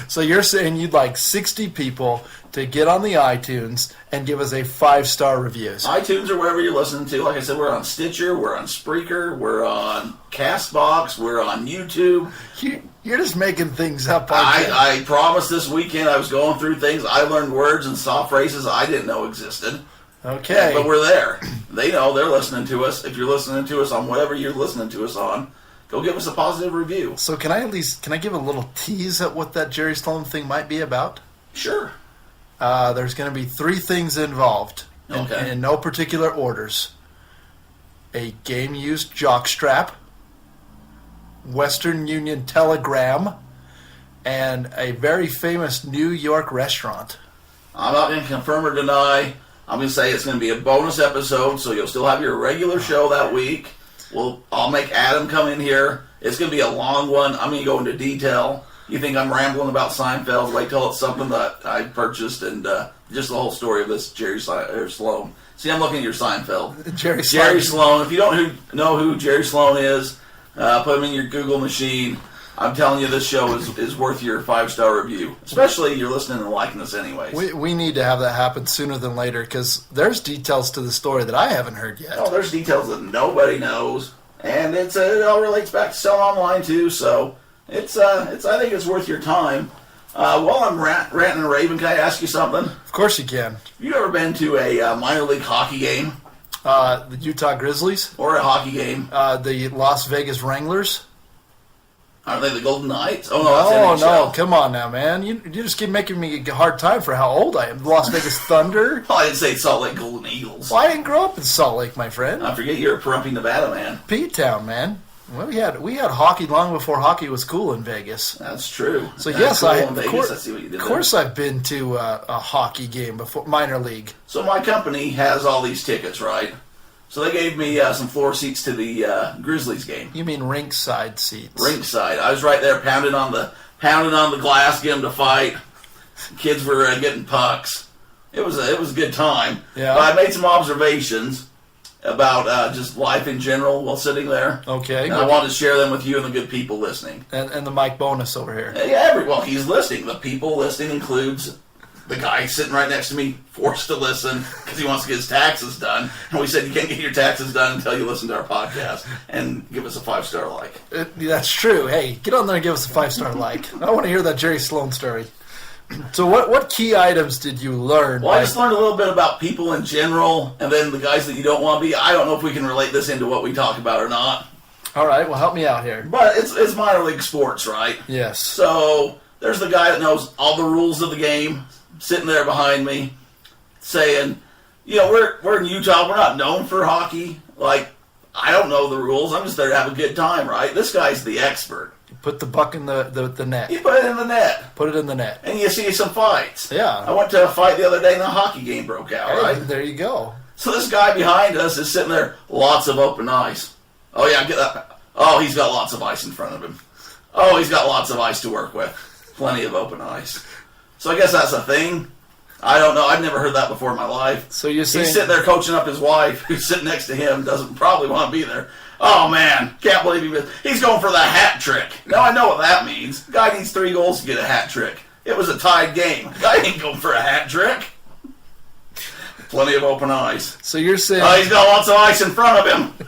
So you're saying you'd like 60 people to get on the iTunes and give us a 5-star reviews. iTunes or wherever you're listening to. Like I said, we're on Stitcher, we're on Spreaker, we're on CastBox, we're on YouTube. You're just making things up. I promised this weekend I was going through things. I learned words and saw phrases I didn't know existed. Okay. But we're there. They know they're listening to us. If you're listening to us on whatever you're listening to us on, go give us a positive review. So can I give a little tease at what that Jerry Sloan thing might be about? Sure. There's going to be 3 things involved, in no particular orders. A game-used jockstrap, Western Union telegram, and a very famous New York restaurant. I'm not going to confirm or deny. I'm going to say it's going to be a bonus episode, so you'll still have your regular show that week. I'll make Adam come in here. It's going to be a long one. I'm going to go into detail. You think I'm rambling about Seinfeld? Wait till it's something that I purchased and just the whole story of this Jerry Sloan. See, I'm looking at your Seinfeld. Jerry Sloan. If you don't know who Jerry Sloan is, put him in your Google machine. I'm telling you, this show is worth your 5-star review. Especially you're listening and liking us anyways. We need to have that happen sooner than later because there's details to the story that I haven't heard yet. Oh, there's details that nobody knows. And it all relates back to selling online too, so I think it's worth your time. While I'm ranting and raving, can I ask you something? Of course you can. Have you ever been to a minor league hockey game? The Utah Grizzlies? Or a hockey game? The Las Vegas Wranglers? Aren't they the Golden Knights? Oh, no, that's NHL. No, come on now, man. You just keep making me a hard time for how old I am. The Las Vegas Thunder? Well, I didn't say Salt Lake Golden Eagles. Well, I didn't grow up in Salt Lake, my friend. I forget you're a Pahrump, Nevada man. P-Town, man. Well, we had hockey long before hockey was cool in Vegas. That's true. So that's yes, cool I see what you did of course I've been to a hockey game before, minor league. So my company has all these tickets, right? So they gave me some floor seats to the Grizzlies game. You mean rinkside seats? Rinkside. I was right there, pounding on the glass, getting them to fight. Kids were getting pucks. It was a good time. Yeah. But I made some observations about just life in general while sitting there. Okay. And I wanted to share them with you and the good people listening. And the Mike Bonus over here. Yeah, he's listening. The people listening includes the guy sitting right next to me, forced to listen because he wants to get his taxes done. And we said you can't get your taxes done until you listen to our podcast and give us a 5-star like. That's true. Hey, get on there and give us a 5-star like. I want to hear that Jerry Sloan story. So what key items did you learn? Well, I just learned a little bit about people in general, and then the guys that you don't want to be. I don't know if we can relate this into what we talk about or not. All right, well, help me out here. But it's minor league sports, right? Yes. So there's the guy that knows all the rules of the game, sitting there behind me, saying, we're in Utah. We're not known for hockey. Like, I don't know the rules. I'm just there to have a good time, right? This guy's the expert. Put the buck in the net. You put it in the net. Put it in the net. And you see some fights. Yeah. I went to a fight the other day and a hockey game broke out, Hey, right? there you go. So this guy behind us is sitting there, lots of open ice. Oh, yeah, get that. Oh, he's got lots of ice in front of him. Oh, he's got lots of ice to work with. Plenty of open ice. So I guess that's a thing. I don't know. I've never heard that before in my life. So you're saying... He's sitting there coaching up his wife, who's sitting next to him, doesn't probably want to be there. Oh, man. Can't believe he's going for the hat trick. Now, I know what that means. Guy needs 3 goals to get a hat trick. It was a tied game. Guy ain't going for a hat trick. Plenty of open ice. So you're saying... he's got lots of ice in front of him.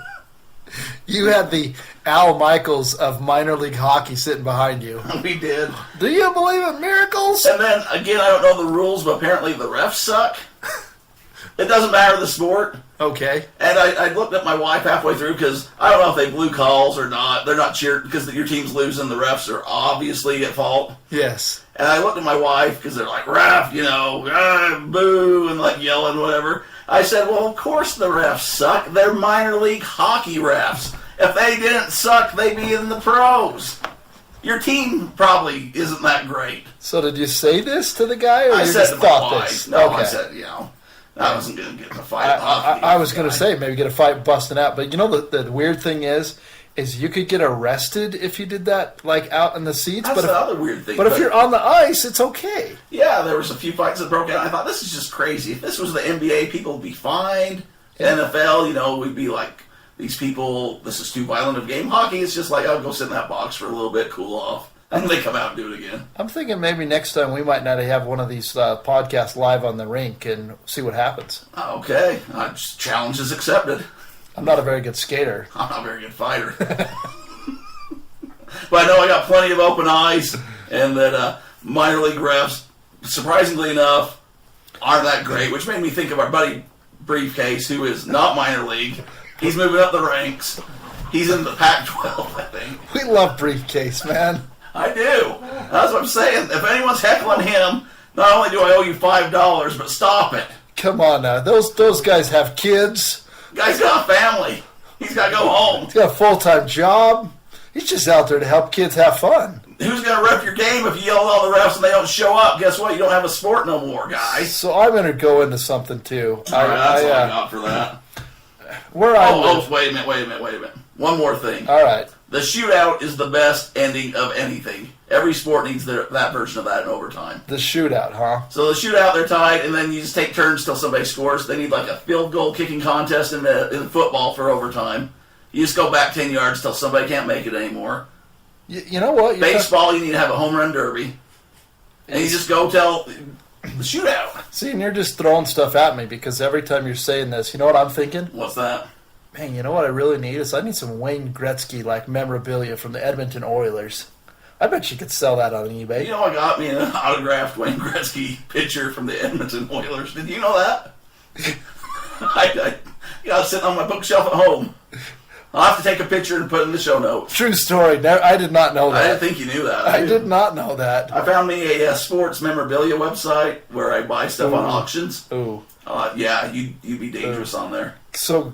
You had the Al Michaels of minor league hockey sitting behind you. We did. Do you believe in miracles? And then, again, I don't know the rules, but apparently the refs suck. It doesn't matter the sport. Okay. And I looked at my wife halfway through because I don't know if they blew calls or not. They're not cheering because your team's losing. The refs are obviously at fault. Yes. And I looked at my wife because they're like, ref, boo, and like yelling, whatever. I said, well, of course the refs suck. They're minor league hockey refs. If they didn't suck, they'd be in the pros. Your team probably isn't that great. So did you say this to the guy, or I you said just to my thought wife. this? No, Okay. I said, I wasn't going to get in a fight. I was going to say maybe get a fight busting out, but the weird thing is you could get arrested if you did that, like out in the seats. That's the other weird thing. But if you're on the ice, it's okay. Yeah, there was a few fights that broke out. I thought, this is just crazy. If this was the NBA, people would be fined. Yeah. NFL, we'd be like, these people, this is too violent of a game. Hockey, it's just like, I'll go sit in that box for a little bit, cool off. And they come out and do it again. I'm thinking maybe next time we might not have one of these podcasts live on the rink and see what happens. Okay. Challenge is accepted. I'm not a very good skater. I'm not a very good fighter. But I know I got plenty of open eyes, and that minor league refs, surprisingly enough, aren't that great, which made me think of our buddy Briefcase, who is not minor league. He's moving up the ranks. He's in the Pac-12, I think. We love Briefcase, man. I do. That's what I'm saying. If anyone's heckling him, not only do I owe you $5, but stop it. Come on now. Those guys have kids. Guy's got a family. He's got to go home. He's got a full-time job. He's just out there to help kids have fun. Who's going to ref your game if you yell at all the refs and they don't show up? Guess what? You don't have a sport no more, guys. So I'm going to go into something, too. All right, that's all I got for that. Wait a minute. One more thing. All right. The shootout is the best ending of anything. Every sport needs that version of that in overtime. The shootout, huh? So the shootout, they're tied, and then you just take turns till somebody scores. They need like a field goal kicking contest in football for overtime. You just go back 10 yards till somebody can't make it anymore. You know what? Baseball, you need to have a home run derby. And you just go till the shootout. See, and you're just throwing stuff at me because every time you're saying this, you know what I'm thinking? What's that? Man, you know what I really need is I need some Wayne Gretzky-like memorabilia from the Edmonton Oilers. I bet you could sell that on eBay. You know, I got me an autographed Wayne Gretzky picture from the Edmonton Oilers. Did you know that? I got it sitting on my bookshelf at home. I'll have to take a picture and put it in the show notes. True story. I did not know that. I didn't think you knew that. I did not know that. I found me a sports memorabilia website where I buy stuff on auctions. Ooh. Yeah, you'd be dangerous on there. So,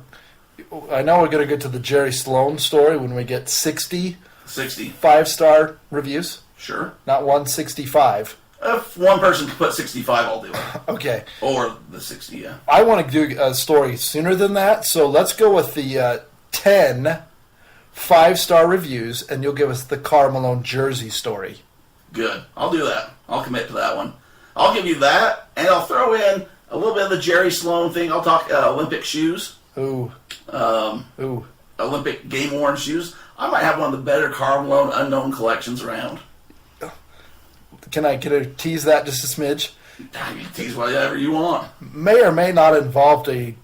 I know we're going to get to the Jerry Sloan story when we get 60 5-star reviews. Sure. Not 165. If one person can put 65, I'll do it. Okay. Or the 60, yeah. I want to do a story sooner than that, so let's go with the 10 5-star reviews, and you'll give us the Karl Malone jersey story. Good. I'll do that. I'll commit to that one. I'll give you that, and I'll throw in a little bit of the Jerry Sloan thing. I'll talk Olympic shoes. Ooh. Olympic game-worn shoes. I might have one of the better Karl Malone unknown collections around. Can I tease that just a smidge? You can tease whatever you want. May or may not involve a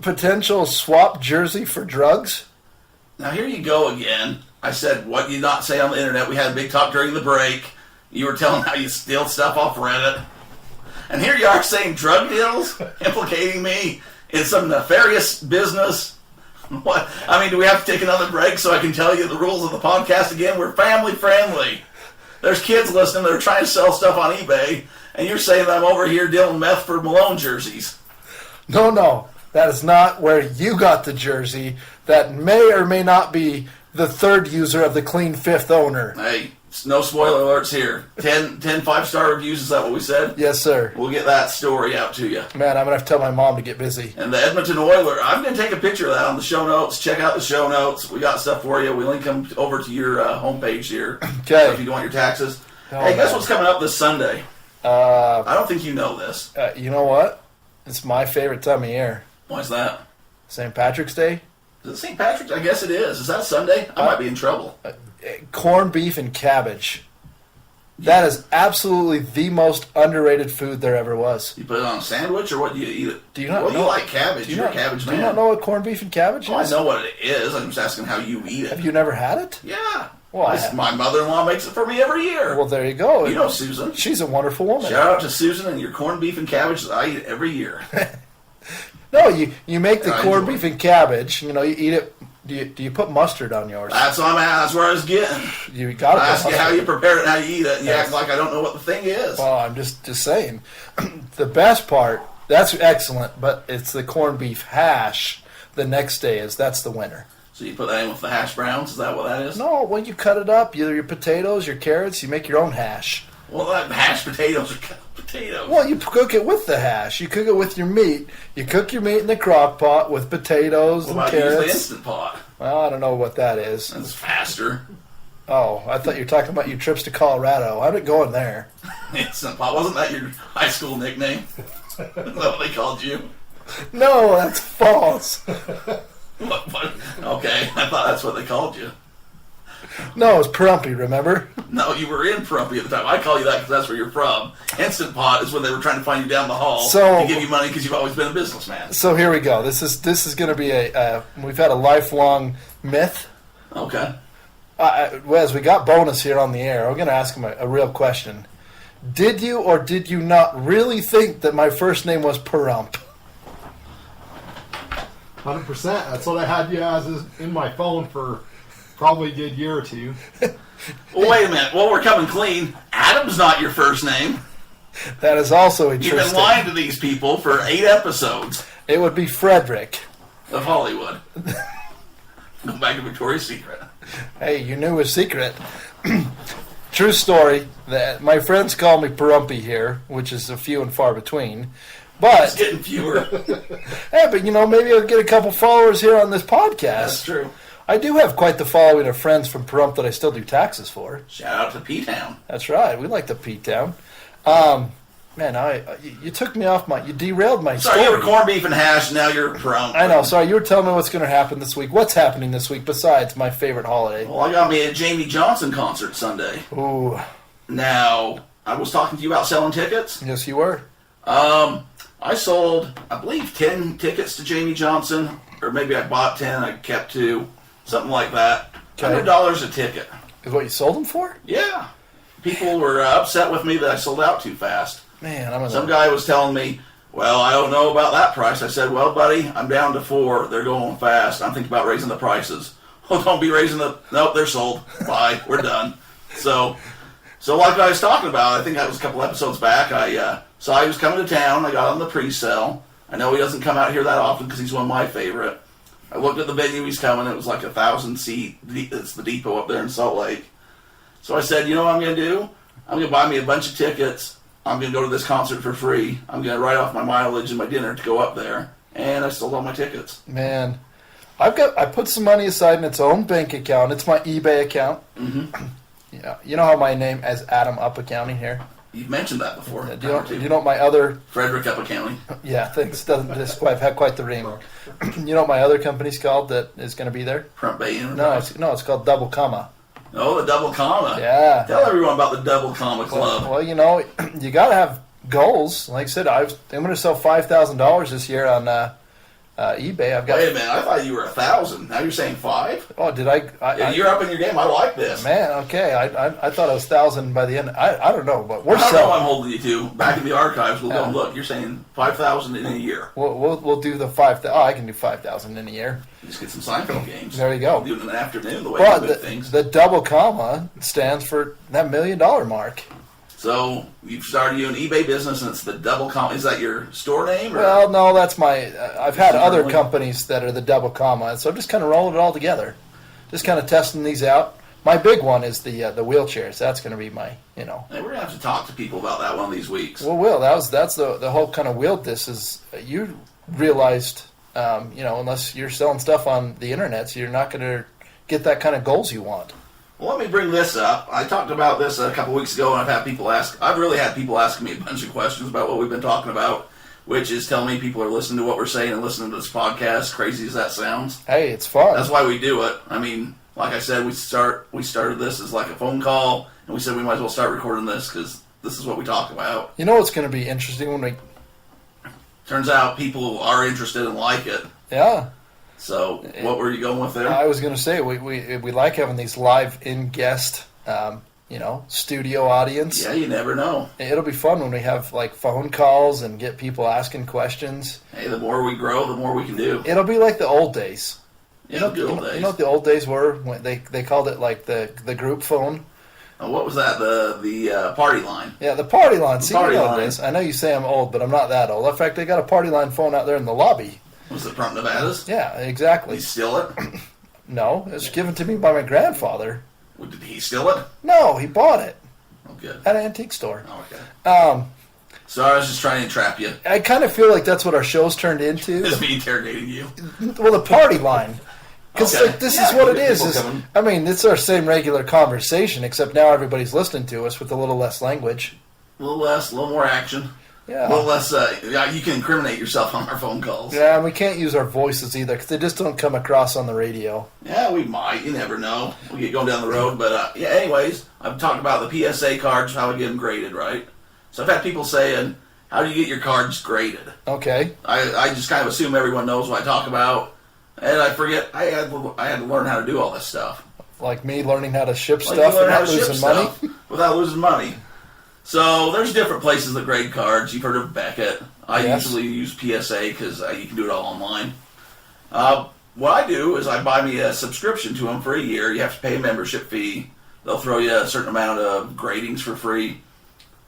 potential swap jersey for drugs. Now, here you go again. I said, what you not say on the internet. We had a big talk during the break. You were telling how you steal stuff off Reddit. And here you are saying drug deals, implicating me in some nefarious business. What? I mean, do we have to take another break so I can tell you the rules of the podcast again? We're family friendly. There's kids listening that are trying to sell stuff on eBay, and you're saying that I'm over here dealing meth for Malone jerseys. No. That is not where you got the jersey. That may or may not be the third user of the clean fifth owner. Hey, no spoiler alerts here. 10 5-star reviews, is that what we said? Yes, sir. We'll get that story out to you. Man, I'm going to have to tell my mom to get busy. And the Edmonton Oilers, I'm going to take a picture of that on the show notes. Check out the show notes. We got stuff for you. We link them over to your homepage here. Okay. So if you want your taxes. Hey, guess what's coming up this Sunday? I don't think you know this. You know what? It's my favorite time of year. Why's that? St. Patrick's Day. Is it St. Patrick's? I guess it is. Is that Sunday? I might be in trouble. Corned beef and cabbage. That is absolutely the most underrated food there ever was. You put it on a sandwich, or what do you eat it? Do you not what know? Do you like cabbage? You're a cabbage man. Do you not know what corned beef and cabbage is? I know what it is. I'm just asking how you eat it. Have you never had it? Yeah. Well, my mother-in-law makes it for me every year. Well, there you go. You know Susan. She's a wonderful woman. Shout out to Susan and your corned beef and cabbage that I eat every year. No, you make the I corned enjoy beef and cabbage. You eat it. Do you put mustard on yours? That's what that's where I was getting. You got to I put ask you mustard. how you prepare it and how you eat it, and you act like I don't know what the thing is. Well, I'm just saying. The best part, that's excellent, but it's the corned beef hash the next day that's the winner. So you put that in with the hash browns? Is that what that is? No, when you cut it up, either your potatoes, your carrots, you make your own hash. Well, mashed potatoes are potatoes. Well, you cook it with the hash. You cook it with your meat. You cook your meat in the crock pot with potatoes What and about carrots. use the Instant Pot? Well, I don't know what that is. That's faster. Oh, I thought you were talking about your trips to Colorado. I'm not going there. Instant Pot. Wasn't that your high school nickname? Is that what they called you? No, that's false. What? Okay, I thought that's what they called you. No, it's Prumpy, remember? No, you were in Prumpy at the time. I call you that because that's where you're from. Instant Pot is when they were trying to find you down the hall to give you money because you've always been a businessman. So here we go. This is going to be we've had a lifelong myth. Okay. Wes, we got bonus here on the air. I'm going to ask him a real question. Did you or did you not really think that my first name was Perump? 100%. That's what I had you as in my phone for probably a good year or two. Well, wait a minute. Well, we're coming clean. Adam's not your first name. That is also You've interesting. been lying to these people for 8 episodes It would be Frederick. of Hollywood. Go back to Victoria's Secret. Hey, you knew his secret. True story that my friends call me Perumpy here, which is a few and far between. It's But getting fewer. hey, but maybe I'll get a couple followers here on this podcast. That's true. I do have quite the following of friends from Perump that I still do taxes for. Shout out to P-Town. That's right. We like the P-Town. Man, you took me off you derailed my Sorry, story. you were corned beef and hash, now you're Perump. I know. Sorry, you were telling me what's going to happen this week. What's happening this week besides my favorite holiday? Well, I got me a Jamie Johnson concert Sunday. Ooh, Now, I was talking to you about selling tickets. yes, you were. I sold, I believe, 10 tickets to Jamie Johnson, or maybe I bought 10, I kept 2, something like that. Okay. $100 a ticket. Is what you sold them for? Yeah. People were upset with me that I sold out too fast. Man, Some guy was telling me, well, I don't know about that price. I said, well, buddy, I'm down to 4. They're going fast. I'm thinking about raising the prices. Oh, don't be raising nope, they're sold. Bye. We're done. So like I was talking about, I think that was a couple episodes back, I saw he was coming to town. I got on the pre-sale. I know he doesn't come out here that often because he's one of my favorite. I looked at the venue he's coming. It was like 1,000-seat. It's the depot up there in Salt Lake. So I said, you know what I'm going to do? I'm going to buy me a bunch of tickets. I'm going to go to this concert for free. I'm going to write off my mileage and my dinner to go up there. And I sold all my tickets. Man, I put some money aside in its own bank account. It's my eBay account. Mm-hmm. Yeah, you know how my name as Adam Up Accounting here. You've mentioned that before. Do you know what my other? Frederick Up Accounting. Yeah, thanks. I've had quite the ring. You know what my other company's called that is going to be there? Front Bay Enterprise. No, it's called Double Comma. Oh, the Double Comma. Yeah. Tell everyone about the Double Comma Club. Well, you got to have goals. Like I said, I'm going to sell $5,000 this year on eBay. I've got. Wait a minute, I thought you were 1,000. Now you're saying 5? Oh, did I? Yeah, you're up in your game. I like this. Man, okay. I thought I was 1,000 by the end. I don't know, but we're I don't know selling. I'm holding you to. Back in the archives, we'll go and look. You're saying 5,000 in a year. We'll do the 5,000. Oh, I can do 5,000 in a year. Just get some Seinfeld games. There you go. Do it in the afternoon, the way But you do things. the double comma stands for that $1 million mark. So you've started an eBay business, and it's the Double Comma. Is that your store name? Or? Well, no, that's my. I've had other Differently? companies that are the double comma, so I'm just kind of rolling it all together, just kind of testing these out. My big one is the wheelchairs. That's going to be my, Hey, we're gonna have to talk to people about that one of these weeks. Well, that's the whole kind of wheel. This is you realized, unless you're selling stuff on the internet, so you're not going to get that kind of goals you want. Well, let me bring this up. I talked about this a couple weeks ago, and I've really had people asking me a bunch of questions about what we've been talking about, which is telling me people are listening to what we're saying and listening to this podcast, crazy as that sounds. Hey, it's fun. That's why we do it. I mean, like I said, we started this as like a phone call, and we said we might as well start recording this because this is what we talk about. You know what's going to be interesting when we... Turns out people are interested and like it. Yeah. So, what were you going with there? I was going to say, we like having these live in-guest studio audience. Yeah, you never know. It'll be fun when we have like phone calls and get people asking questions. Hey, the more we grow, the more we can do. It'll be like the old days. You know what the old days were when they called it like the group phone. What was that? The party line. Yeah, the party line. See, party you know line. this. I know you say I'm old, but I'm not that old. In fact, they got a party line phone out there in the lobby. Was it from Nevada's? Yeah, exactly. Did he steal it? No, it was given to me by my grandfather. Well, did he steal it? No, he bought it Oh, good. at an antique store. Oh, okay. Sorry, I was just trying to entrap you. I kind of feel like that's what our show's turned into. Just me interrogating you. Well, the party line. Because Okay. this Yeah, is what it people is. coming. I mean, it's our same regular conversation, except now everybody's listening to us with a little less language. A little less, a little more action. Yeah. A little less, you can incriminate yourself on our phone calls. Yeah, and we can't use our voices either because they just don't come across on the radio. Yeah, we might. You never know. We'll get going down the road. But, anyways, I've talked about the PSA cards, how we get them graded, right? So I've had people saying, how do you get your cards graded? Okay. I just kind of assume everyone knows what I talk about. And I forget, I had to learn how to do all this stuff. Like me learning how to ship Like stuff you learn and how not to ship losing money. stuff without losing money. So there's different places that grade cards. You've heard of Beckett. I Yes. usually use PSA because you can do it all online. What I do is I buy me a subscription to them for a year. You have to pay a membership fee. They'll throw you a certain amount of gradings for free.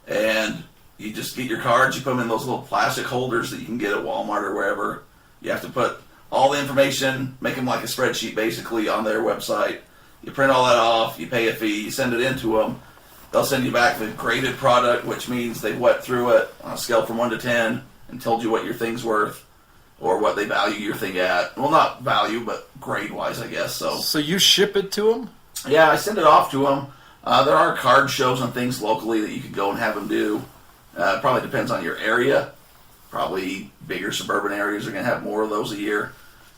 And you just get your cards. You put them in those little plastic holders that you can get at Walmart or wherever. You have to put all the information, make them like a spreadsheet basically on their website. You print all that off, you pay a fee, you send it in to them. They'll send you back the graded product, which means they've went through it on a scale from 1 to 10 and told you what your thing's worth or what they value your thing at. Well, not value, but grade-wise, I guess. So you ship it to them? Yeah, I send it off to them. There are card shows and things locally that you could go and have them do. It probably depends on your area. Probably bigger suburban areas are going to have more of those a year.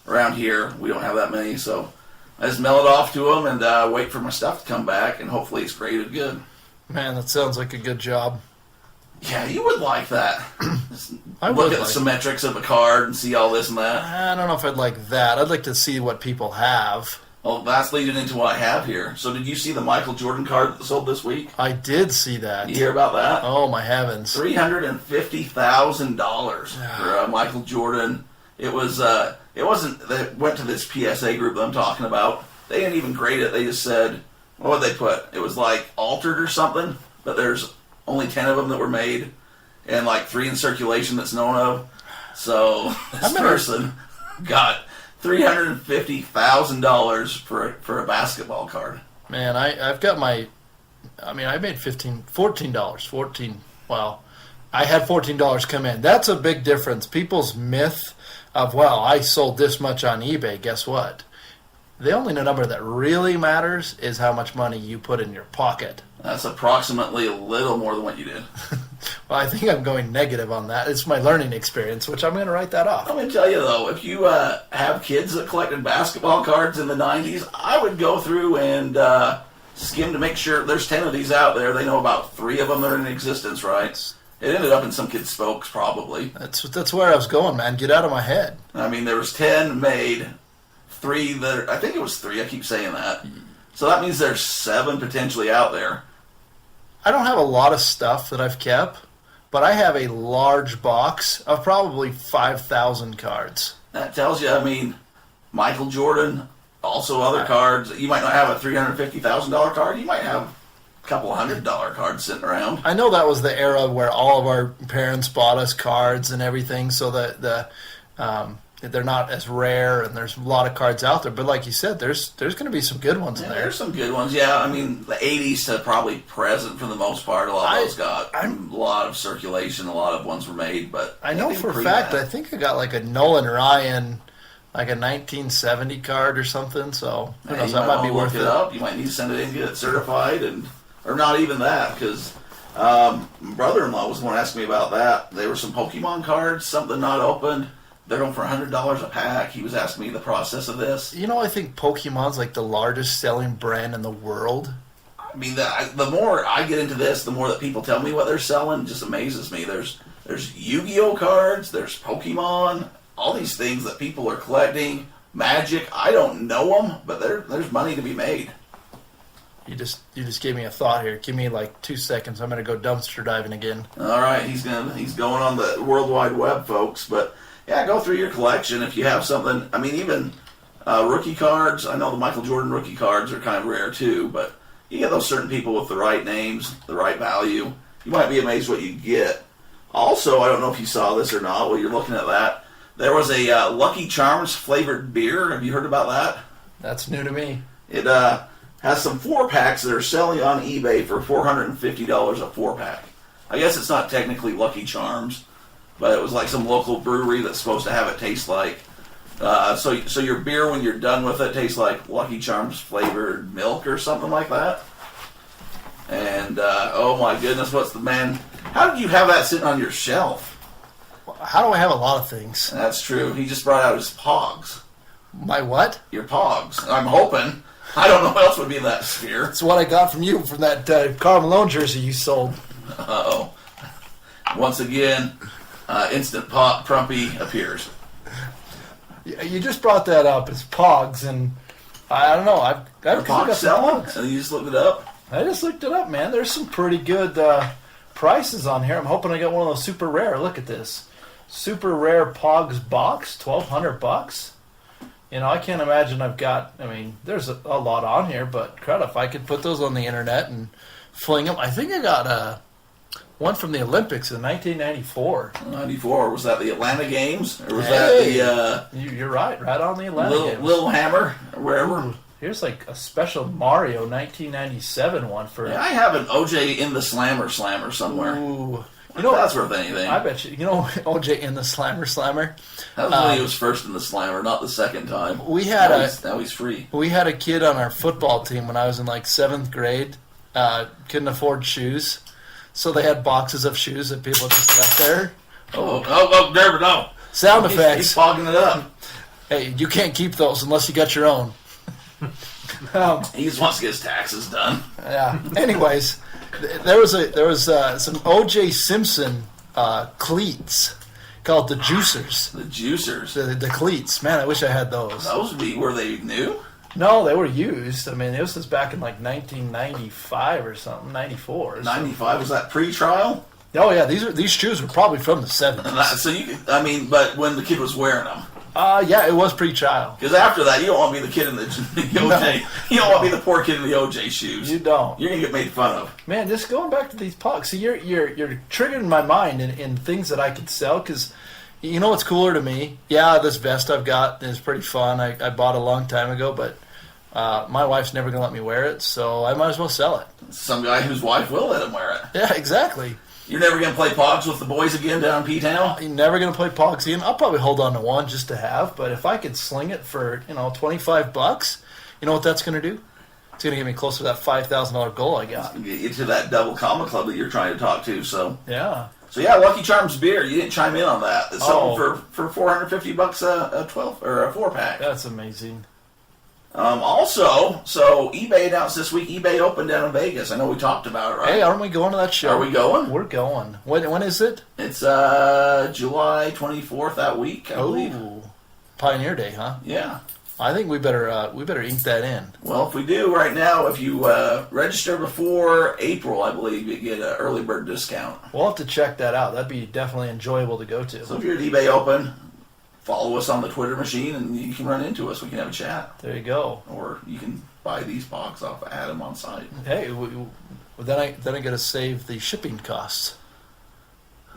Around here, we don't have that many, so I just mail it off to them and wait for my stuff to come back, and hopefully it's graded good. Man, that sounds like a good job. Yeah, you would like that. Just I look would at like the symmetrics of a card and see all this and that. I don't know if I'd like that. I'd like to see what people have. Well, that's leading into what I have here. So did you see the Michael Jordan card that sold this week? I did see that. You hear about that? Oh, my heavens. $350,000 for Michael Jordan. It wasn't, they went to this PSA group that I'm talking about. They didn't even grade it. They just said, what would they put? It was like altered or something, but there's only 10 of them that were made, and like 3 in circulation that's known of. So this person got $350,000 for a basketball card. Man, I've got I made $14. Well, I had $14 come in. That's a big difference. People's myth of, well, I sold this much on eBay. Guess what? The only number that really matters is how much money you put in your pocket. That's approximately a little more than what you did. Well, I think I'm going negative on that. It's my learning experience, which I'm going to write that off. Let me tell you, though, if you have kids that collected basketball cards in the 90s, I would go through and skim to make sure there's 10 of these out there. They know about 3 of them that are in existence, right? It ended up in some kid's spokes, probably. That's where I was going, man. Get out of my head. I mean, there was 10 made, 3 that I think it was 3. I keep saying that. So that means there's 7 potentially out there. I don't have a lot of stuff that I've kept, but I have a large box of probably 5,000 cards. That tells you, I mean, Michael Jordan, also other cards. You might not have a $350,000 card. You might have a couple $100 cards sitting around. I know that was the era where all of our parents bought us cards and everything, so that they're not as rare, and there's a lot of cards out there. But like you said, there's going to be some good ones in there. There's some good ones, yeah. I mean, the 80s to probably present for the most part. A lot of those got a lot of circulation. A lot of ones were made, but I know for a fact, I think I got like a Nolan Ryan, like a 1970 card or something. So who knows, that might be worth it. Up. You might need to send it in, get it certified, or not even that, because my brother-in-law was the one asking me about that. There were some Pokemon cards, something not opened. They're going for $100 a pack. He was asking me the process of this. You know, I think Pokemon's like the largest selling brand in the world. I mean, the more I get into this, the more that people tell me what they're selling. It just amazes me. There's Yu-Gi-Oh cards. There's Pokemon. All these things that people are collecting. Magic. I don't know them, but there's money to be made. You just gave me a thought here. Give me like 2 seconds. I'm gonna go dumpster diving again. All right, he's going on the World Wide Web, folks. But yeah, go through your collection if you have something. I mean, even rookie cards. I know the Michael Jordan rookie cards are kind of rare too, but you get those certain people with the right names, the right value. You might be amazed what you get. Also, I don't know if you saw this or not while you're looking at that. There was a Lucky Charms flavored beer. Have you heard about that? That's new to me. It has some 4-packs that are selling on eBay for $450 a 4-pack. I guess it's not technically Lucky Charms, but it was like some local brewery that's supposed to have it taste like. So your beer, when you're done with it, tastes like Lucky Charms flavored milk or something like that. And oh my goodness, how did you have that sitting on your shelf? How do I have a lot of things? That's true. He just brought out his Pogs. My what? Your Pogs. I'm hoping. I don't know what else would be in that sphere. It's what I got from you from that Karl Malone jersey you sold. Uh-oh. Once again, Instant Pop Prumpy appears. You just brought that up. It's Pogs, and I don't know. I've Pogs selling? And you just looked it up? I just looked it up, man. There's some pretty good prices on here. I'm hoping I got one of those super rare. Look at this. Super rare Pogs box, $1,200. You know, I can't imagine there's a lot on here, but crap, if I could put those on the internet and fling them. I think I got one from the Olympics in 1994. 94. Was that the Atlanta Games? Or was that the... You're right on the Atlanta Games. Little Hammer, or wherever. Ooh, here's like a special Mario 1997 one for... Yeah, I have an OJ in the Slammer somewhere. Ooh. You know, that's worth anything. I bet you. You know, OJ in the Slammer. That was when he was first in the Slammer, not the second time. Now he's free. We had a kid on our football team when I was in like 7th grade. Couldn't afford shoes, so they had boxes of shoes that people just left there. Never know. Sound effects. He's fogging it up. Hey, you can't keep those unless you got your own. He just wants to get his taxes done. Yeah. Anyways. There was some O.J. Simpson cleats called the Juicers. The Juicers. The cleats. Man, I wish I had those. Were they new? No, they were used. I mean, this was back in like 1995 or something, 94. 95 was that pre-trial? Oh yeah, these shoes were probably from the 70s. But when the kid was wearing them. Yeah, it was pre-trial. Because after that, you don't want to be the kid in the OJ. No. You don't want to be the poor kid in the OJ shoes. You don't. You're gonna get made fun of. Man, just going back to these Pogs. See, you're triggering my mind in things that I could sell. Because you know what's cooler to me? Yeah, this vest I've got is pretty fun. I bought a long time ago, but my wife's never gonna let me wear it, so I might as well sell it. Some guy whose wife will let him wear it. Yeah, exactly. You're never going to play Pogs with the boys again down in P-Town? You're never going to play Pogs again. I'll probably hold on to one just to have, but if I could sling it for, $25, you know what that's going to do? It's going to get me closer to that $5,000 goal I got. It's going to get you to that double comma club that you're trying to talk to, so... Yeah. So yeah, Lucky Charms beer, you didn't chime in on that. It's something for $450 a 12 or a 4-pack. That's amazing. Also, so eBay announced this week, eBay opened down in Vegas. I know we talked about it, right? Hey, aren't we going to that show? Are we going? We're going. When is it? It's July 24th that week, I believe. Pioneer Day, huh? Yeah. I think we better ink that in. Well, if we do right now, if you register before April, I believe you get an early bird discount. We'll have to check that out. That'd be definitely enjoyable to go to. So if you're at eBay Open, follow us on the Twitter machine, and you can run into us. We can have a chat. There you go. Or you can buy these Pogs off of Adam on site. Hey, then I got to save the shipping costs.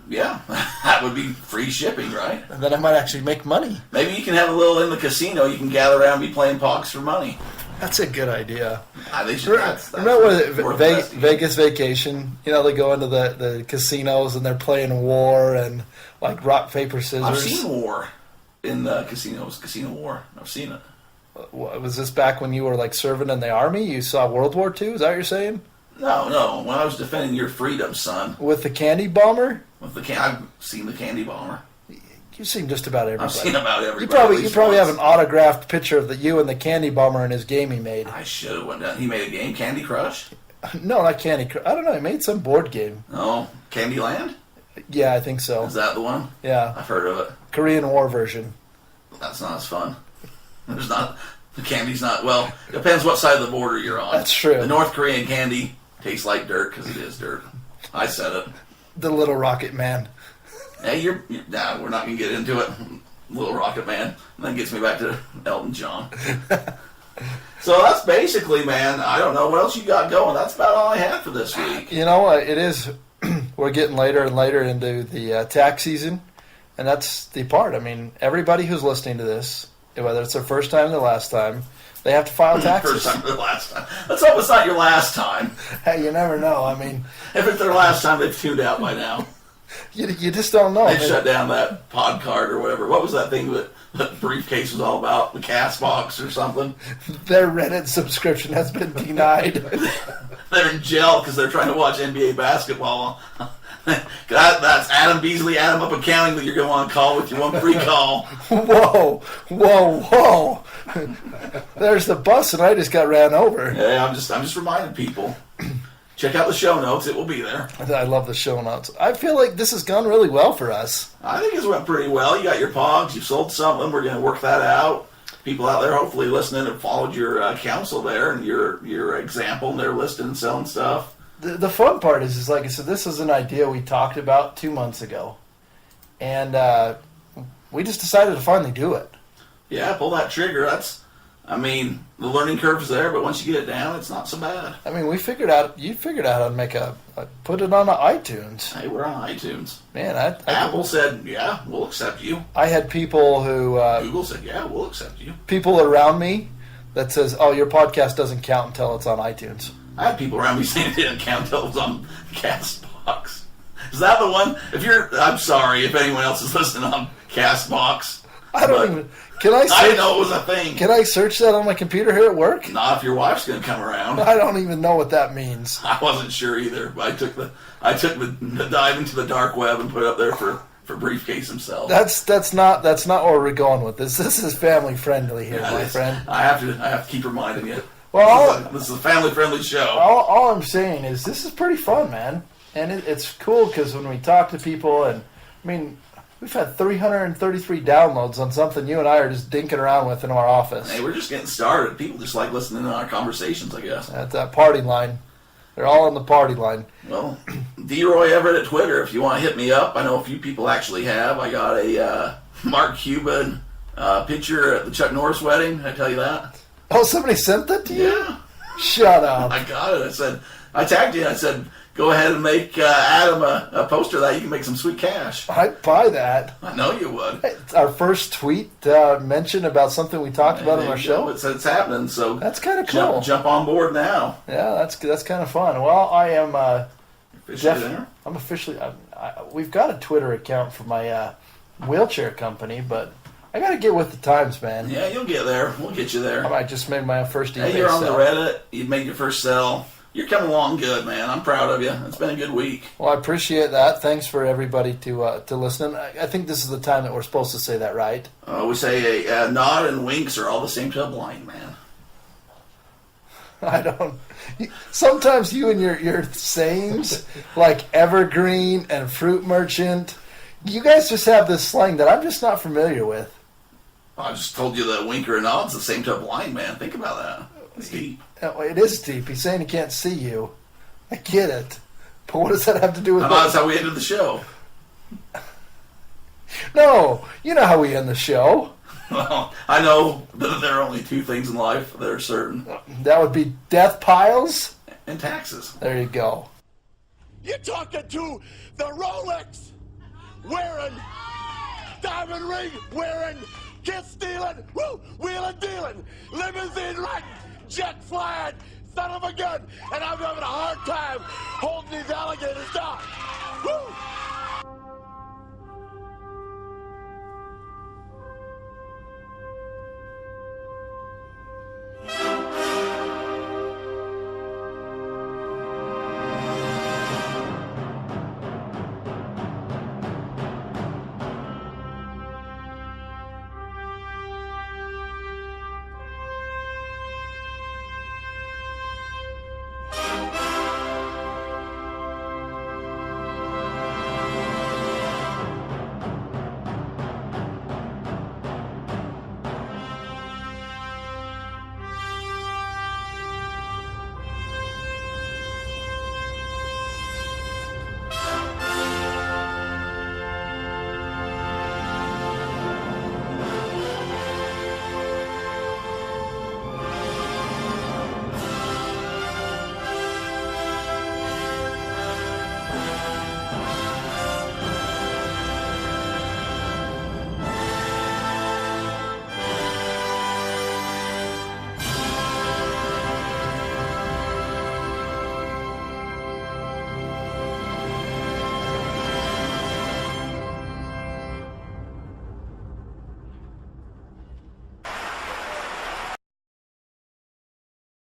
Yeah, that would be free shipping, right? And then I might actually make money. Maybe you can have a little in the casino. You can gather around and be playing Pogs for money. That's a good idea. They should, remember what Vegas Vacation? They go into the casinos and they're playing War and like rock, paper, scissors. I've seen War in the casinos. Casino War. I've seen it. Was this back when you were like serving in the army? You saw World War II? Is that what you're saying? No. When I was defending your freedom, son. With the candy bomber? I've seen the candy bomber. You've seen just about everybody. I've seen about everybody. You probably have an autographed picture of you and the candy bomber in his game he made. I should have went down. He made a game, Candy Crush? No, not Candy Crush. I don't know. He made some board game. Oh, Candyland? Yeah, I think so. Is that the one? Yeah. I've heard of it. Korean War version. That's not as fun. There's The candy's not, well, depends what side of the border you're on. That's true. The North Korean candy tastes like dirt because it is dirt. I said it. The Little Rocket Man. Hey, nah, we're not going to get into it. Little Rocket Man. And that gets me back to Elton John. So that's basically, man, I don't know what else you got going. That's about all I had for this week. You know, it is, we're getting later and later into the tax season, and that's the part. I mean, everybody who's listening to this, whether it's their first time or their last time, they have to file taxes. First time or the last time. Let's hope it's not your last time. Hey, you never know. I mean, if it's their last time, they've tuned out by now. You just don't know. They've shut down that pod card or whatever. What was that thing that briefcase was all about? The cast box or something? Their Reddit subscription has been denied. They're in jail because they're trying to watch NBA basketball. That's Adam Beasley, Adam Up Accounting that you're going on call with your one free call. Whoa. There's the bus and I just got ran over. Yeah, I'm just reminding people. Check out the show notes. It will be there. I love the show notes. I feel like this has gone really well for us. I think it's went pretty well. You got your Pogs. You've sold something. We're going to work that out. People out there hopefully listening have followed your counsel there and your example, and they're listing and selling stuff. The fun part is like I said, this is an idea we talked about 2 months ago. And we just decided to finally do it. Yeah, pull that trigger. The learning curve's there, but once you get it down, it's not so bad. I mean, you figured out how to make put it on iTunes. Hey, we're on iTunes. Man, Apple said, yeah, we'll accept you. I had people who... Google said, yeah, we'll accept you. People around me that says, oh, your podcast doesn't count until it's on iTunes. I had people around me saying it didn't count until it was on Castbox. Is that the one? I'm sorry if anyone else is listening on Castbox. I don't even... Can I didn't know it was a thing. Can I search that on my computer here at work? Not if your wife's going to come around. I don't even know what that means. I wasn't sure either. But I took the dive into the dark web and put it up there for Briefcase himself. That's not where we're going with this. This is family friendly here, my friend. I have to keep reminding you. Well, this is a family friendly show. All I'm saying is this is pretty fun, man, and it's cool because when we talk to people, and I mean, we've had 333 downloads on something you and I are just dinking around with in our office. Hey, we're just getting started. People just like listening to our conversations, I guess. At that party line. They're all on the party line. Well, D-Roy Everett at Twitter, if you want to hit me up. I know a few people actually have. I got a Mark Cuban picture at the Chuck Norris wedding. Did I tell you that? Oh, somebody sent that to you? Yeah. Shut up. I got it. I tagged you. I said, go ahead and make Adam a poster of that. You can make some sweet cash. I'd buy that. I know you would. It's our first tweet mention about something we talked about on our show. It's happening, so that's kind of cool. Jump on board now. Yeah, that's kind of fun. Well, I am officially there. I'm officially. We've got a Twitter account for my wheelchair company, but I got to get with the times, man. Yeah, you'll get there. We'll get you there. I just made my first eBay Hey, you're on sell. the Reddit. You made your first sell. You're coming along good, man. I'm proud of you. It's been a good week. Well, I appreciate that. Thanks for everybody to listen. I think this is the time that we're supposed to say that, right? We say a nod and winks are all the same to a blind man. I don't... Sometimes you and your sayings, like evergreen and fruit merchant, you guys just have this slang that I'm just not familiar with. I just told you that winker and nod's the same to a blind man. Think about that. It's deep. It is deep. He's saying he can't see you. I get it. But what does that have to do with That's how we ended the show. No, you know how we end the show. Well, I know that there are only two things in life that are certain. That would be DeathPiles and taxes. There you go. You're talking to the Rolex wearing, diamond ring wearing, kiss stealing, wheeling dealing, limousine riding, jet flying, son of a gun, and I'm having a hard time holding these alligators down. Woo!